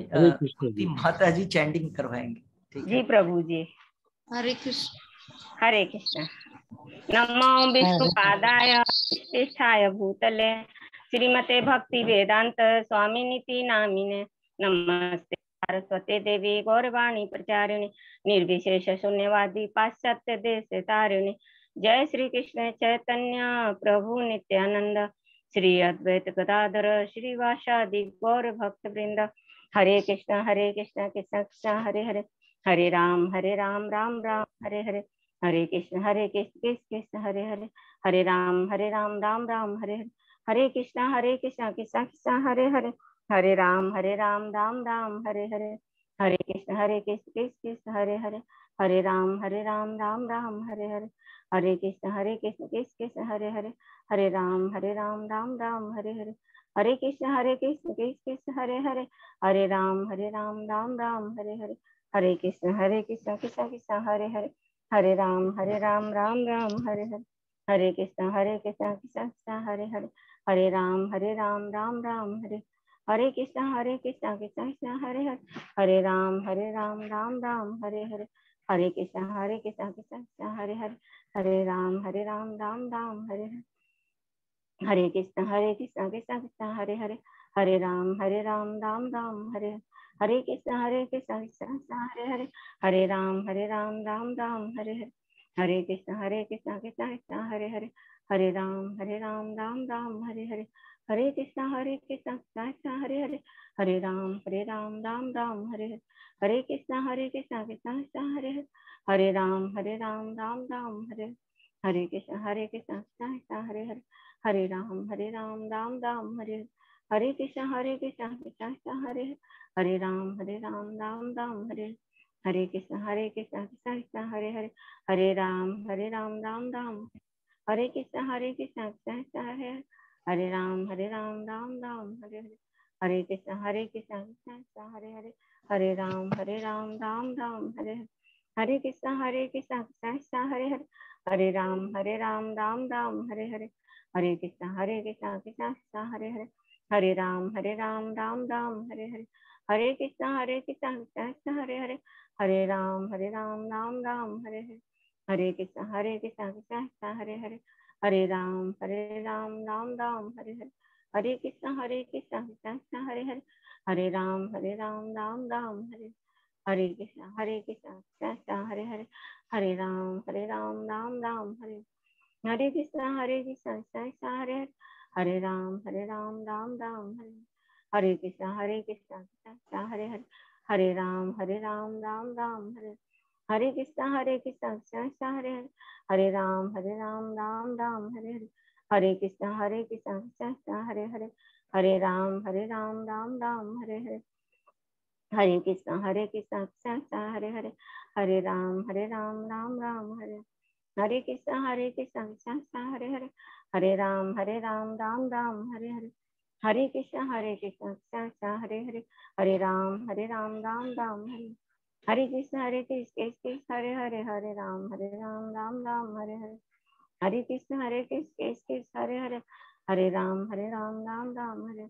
कुंती माता जी चैंटिंग करवाएंगे। ठीक है जी प्रभु जी। हरे कृष्ण। हरे कृष्णा। नमो विष्णुपादाय विशिष्टाय भूतले श्रीमते भक्ति वेदांत स्वामिनिति नामिने नमस्ते सरस्वती देवी गौरवाणी प्रचारिणी निर्विशेष शून्यवादी पाश्चात्य देश तारिणी। जय श्री कृष्ण चैतन्य प्रभु नित्यानंद श्री अद्वैत गदाधर श्रीवासादि गौर भक्त वृंद। हरे कृष्ण कृष्ण कृष्ण हरे हरे, हरे राम राम राम हरे हरे, हरे कृष्ण कृष्ण कृष्ण हरे हरे, हरे राम राम राम हरे हरे, हरे कृष्ण कृष्ण कृष्ण हरे हरे, हरे राम राम राम हरे हरे, हरे कृष्ण कृष्ण कृष्ण हरे हरे, हरे राम राम राम हरे हरे, हरे कृष्ण कृष्ण कृष्ण हरे हरे, हरे राम राम राम हरे हरे, हरे कृष्ण कृष्ण कृष्ण हरे हरे, हरे राम राम राम हरे हरे, हरे कृष्ण कृष्ण कृष्ण हरे हरे, हरे राम राम राम हरे हरे, हरे कृष्ण कृष्ण कृष्ण हरे हरे, हरे राम राम राम हरे, हरे कृष्ण कृष्ण कृष्ण हरे हरे, हरे राम राम राम हरे हरे, हरे कृष्ण कृष्ण हरे हरे, हरे राम राम राम हरे हरे, हरे कृष्ण कृष्ण कृष्ण हरे हरे, हरे राम राम राम हरे, हरे कृष्ण कृष्ण कृष्ण हरे हरे, हरे राम राम राम हरे हरे, हरे कृष्ण कृष्ण कृष्ण हरे हरे, हरे राम राम राम हरे हरे, हरे कृष्ण कृष्ण कृष्ण हरे हरे, हरे राम राम राम हरे हरे, हरे कृष्ण कृष्ण कृष्ण हरे हरे, हरे राम राम राम हरे, हरे कृष्ण कृष्ण कृष्ण हरे हरे, हरे राम राम राम हरे, हरे कृष्ण कृष्ण कृष्ण हरे हरे राम राम राम हरे कृष्ण कृष्ण कृष्ण हरे हरे हरे राम राम राम हरे कृष्ण कृष्ण कृष्ण हरे राम राम राम हरे हरे हरे कृष्ण कृष्ण कृष्ण हरे हरे हरे राम राम राम हरे हरे कृष्ण कृष्ण कृष्ण हरे हरे हरे राम राम राम हरे हरे हरे कृष्ण कृष्ण कृष्ण हरे हरे हरे राम राम राम हरे हरे हरे कृष्ण कृष्ण कृष्ण हरे हरे हरे राम राम राम हरे हरे हरे कृष्ण कृष्ण कृष्ण हरे हरे हरे राम राम राम हरे हरे हरे कृष्ण कृष्ण कृष्ण हरे हरे हरे राम राम राम हरे हरे कृष्ण कृष्ण हरे हरे हरे राम राम राम हरे हरे कृष्ण कृष्ण हरे हरे हरे राम राम राम हरे हरे कृष्ण कृष्ण हरे हरे हरे राम राम राम हरे हरे कृष्ण कृष्ण हरे हरे हरे राम राम राम हरे हरे हरे कृष्ण कृष्ण हरे हरे हरे राम राम राम हरे हरे हरे कृष्ण कृष्ण हरे हरे हरे राम राम राम हरे हरे कृष्ण कृष्ण हरे हरे हरे राम राम राम हरे हरे हरे कृष्ण कृष्ण हरे हरे हरे राम राम राम हरे हरे कृष्ण कृष्ण हरे हरे हरे राम राम राम हरे हरे हरे कृष्ण कृष्ण हरे हरे हरे राम राम राम हरे हरे कृष्ण कृष्ण हरे हरे हरे राम राम राम हरे हरे कृष्ण कृष्ण हरे हरे हरे राम राम राम हरे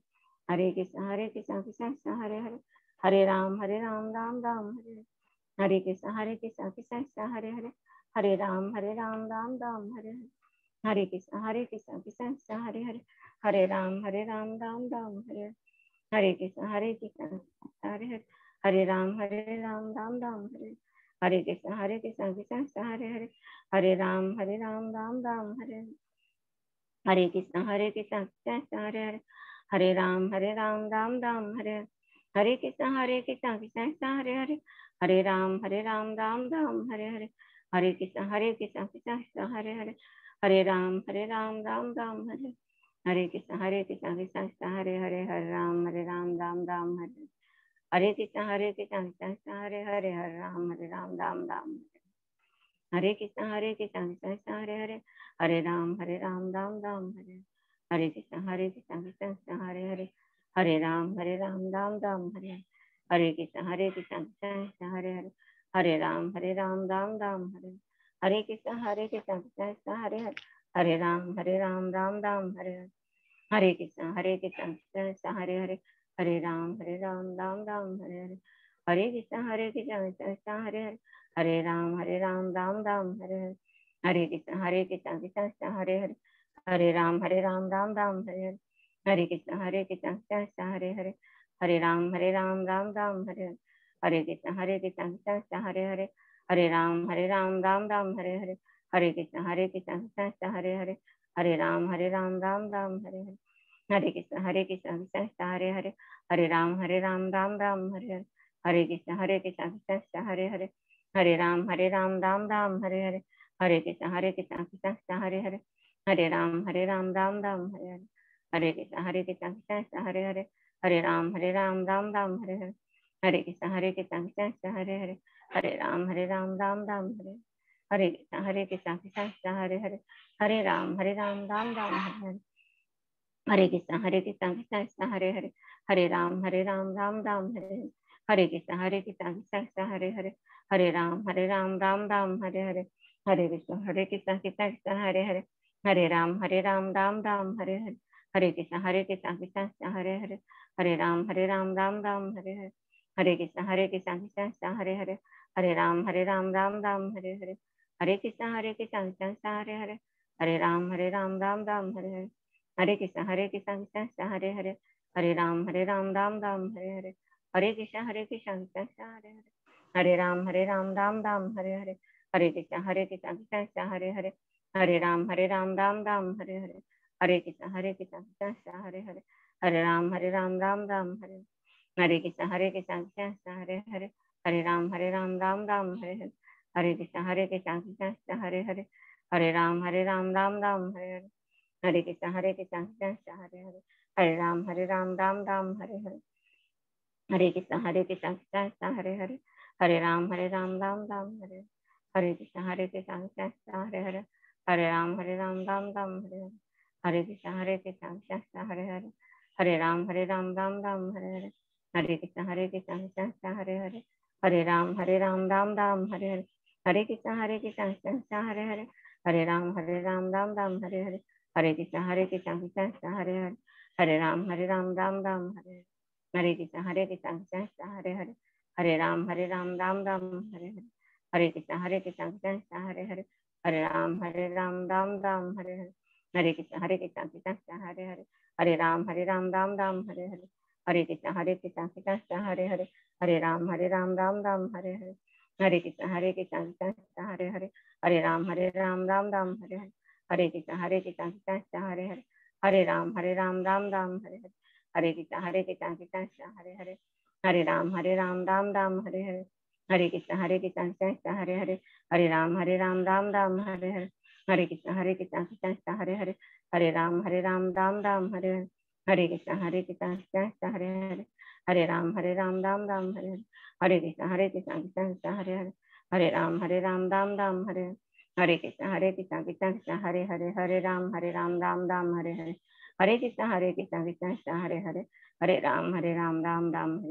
हरे कृष्ण कृष्ण हरे हरे हरे राम राम राम हरे हरे कृष्ण कृष्ण हरे हरे हरे राम राम राम हरे हरे कृष्ण कृष्ण हरे हरे हरे राम राम राम हरे हरे कृष्ण कृष्ण हरे हरे हरे राम राम राम हरे हरे कृष्ण कृष्ण हरे हरे हरे राम राम राम हरे हरे हरे कृष्ण कृष्ण हरे हरे हरे राम राम राम हरे हरे कृष्ण कृष्ण हरे हरे हरे राम राम हरे हरे कृष्ण कृष्ण हरे हरे राम राम हरे कृष्ण कृष्ण हरे हरे हरे राम राम राम हरे हरे कृष्ण कृष्ण हरे हरे हरे राम राम राम हरे हरे कृष्ण कृष्ण हरे हरे हरे राम राम राम हरे हरे कृष्ण कृष्ण हरे हरे हरे राम राम राम हरे हरे कृष्ण कृष्ण हरे हरे हरे राम राम राम हरे हरे हरे कृष्ण कृष्ण हरे हरे हरे राम राम राम हरे हरे हरे कृष्ण कृष्ण हरे हरे हरे राम राम राम हरे हरे हरे कृष्ण कृष्ण हरे हरे हरे राम राम राम हरे हरे कृष्ण कृष्ण हरे हरे हरे राम राम राम हरे हरे हरे कृष्ण कृष्ण हरे हरे हरे राम राम राम हरे हरे हरे कृष्ण कृष्ण हरे हरे हरे राम राम राम हरे हरे हरे कृष्ण कृष्ण हरे हरे हरे राम राम राम हरे हरे हरे कृष्ण कृष्ण हरे हरे हरे राम राम राम हरे हरे हरे कृष्ण कृष्ण हरे हरे हरे राम राम राम हरे हरे हरे कृष्ण कृष्ण हरे हरे हरे राम राम राम हरे हरे कृष्ण कृष्ण हरे हरे हरे राम राम राम हरे हरे हरे कृष्ण कृष्ण हरे हरे हरे राम राम राम हरे हरे कृष्ण कृष्ण हरे हरे हरे राम राम राम हरे हरे हरे कृष्ण कृष्ण हरे हरे हरे राम राम राम हरे हरे हरे कृष्ण कृष्ण हरे हरे हरे राम राम राम हरे हरे हरे कृष्ण कृष्ण हरे हरे हरे राम राम राम हरे हरे हरे कृष्ण कृष्ण हरे हरे हरे राम राम राम हरे हरे हरे कृष्ण कृष्ण हरे हरे हरे राम राम राम हरे हरे हरे कृष्ण कृष्ण हरे हरे हरे राम राम राम हरे हरे हरे कृष्ण कृष्ण हरे हरे हरे राम राम राम हरे हरे हरे कृष्ण कृष्ण हरे हरे हरे राम राम राम हरे हरे कृष्ण कृष्ण हरे हरे हरे राम राम राम हरे हरे हरे कृष्ण कृष्ण हरे हरे हरे राम राम राम हरे हरे हरे कृष्ण कृष्ण हरे हरे हरे राम राम राम हरे हरे, हरे कृष्ण कृष्ण कृष्ण हरे हरे, हरे राम राम राम हरे, हरे कृष्ण कृष्ण कृष्ण हरे हरे, हरे राम राम हरे हरे, हरे कृष्ण कृष्ण हरे हरे, हरे राम राम हरे हरे, हरे कृष्ण कृष्ण हरे हरे, हरे राम राम हरे हरे, हरे कृष्ण कृष्ण हरे हरे, हरे राम राम हरे हरे, हरे कृष्ण कृष्ण हरे हरे, हरे राम राम हरे हरे, हरे कृष्ण कृष्ण हरे हरे, हरे राम राम हरे हरे, हरे कृष्ण कृष्ण हरे हरे, हरे राम राम हरे हरे, हरे कृष्ण कृष्ण हरे हरे, हरे राम राम हरे हरे, हरे कृष्ण कृष्ण हरे हरे, हरे राम राम हरे हरे, हरे कृष्ण कृष्ण हरे हरे, हरे राम राम हरे हरे, हरे कृष्ण कृष्ण हरे हरे, हरे राम राम हरे हरे, हरे कृष्ण कृष्ण हरे हरे, हरे राम राम हरे हरे, हरे कृष्ण कृष्ण हरे हरे, हरे राम राम हरे हरे, हरे कृष्ण कृष्ण हरे हरे, हरे राम राम हरे हरे, हरे कृष्ण कृष्ण हरे हरे, हरे राम राम हरे हरे, हरे कृष्ण कृष्ण हरे हरे, हरे राम राम हरे हरे, हरे कृष्ण कृष्ण हरे हरे, हरे राम राम हरे हरे, हरे कृष्ण कृष्ण हरे हरे, हरे राम राम हरे हरे, हरे कृष्ण कृष्ण हरे हरे, हरे राम राम हरे, हरे कृष्ण कृष्ण हरे हरे, हरे राम राम हरे हरे, हरे कृष्ण कृष्ण हरे हरे, हरे राम राम हरे,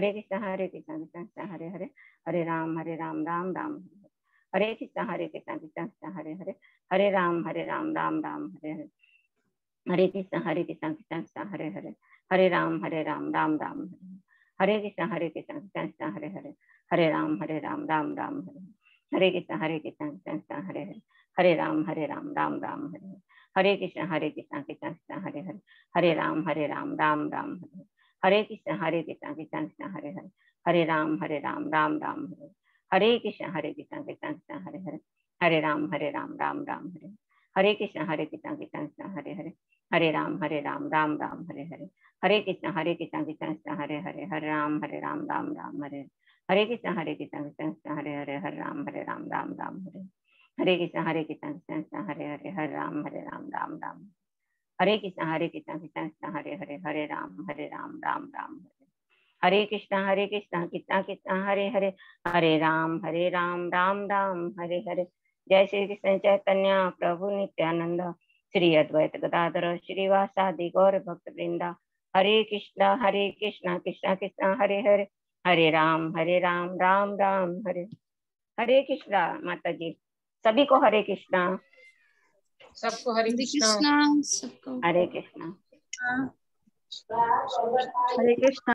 हरे कृष्ण कृष्ण हरे हरे, हरे राम राम हरे, हरे कृष्ण कृष्ण हरे हरे, हरे राम राम हरे, हरे कृष्ण कृष्ण हरे हरे, हरे राम राम हरे, हरे कृष्ण कृष्ण हरे हरे, हरे राम राम हरे, हरे कृष्ण कृष्ण हरे हरे, हरे राम राम हरे, हरे कृष्ण कृष्ण हरे हरे, हरे राम राम हरे हरे, हरे कृष्ण कृष्ण हरे हरे, हरे राम राम हरे, हरे कृष्ण कृष्ण हरे हरे, हरे राम राम हरे, हरे कृष्ण कृष्ण हरे हरे, हरे राम राम, हरे कृष्ण कृष्ण हरे हरे, हरे राम राम हरे, हरे कृष्ण कृष्ण कृष्ण हरे हरे, हरे राम राम राम हरे हरे, जय श्री कृष्ण चैतन्य प्रभु नित्यानंद, श्री अद्वैत गदाधर श्रीवासादि गौर भक्त वृंदा, हरे कृष्ण कृष्ण कृष्ण हरे हरे, हरे राम राम राम हरे, हरे कृष्णा। माता जी सभी को हरे कृष्णा। सबको हरे हरे कृष्णा। कृष्णा सबको। हरे कृष्णा। हरे कृष्णा।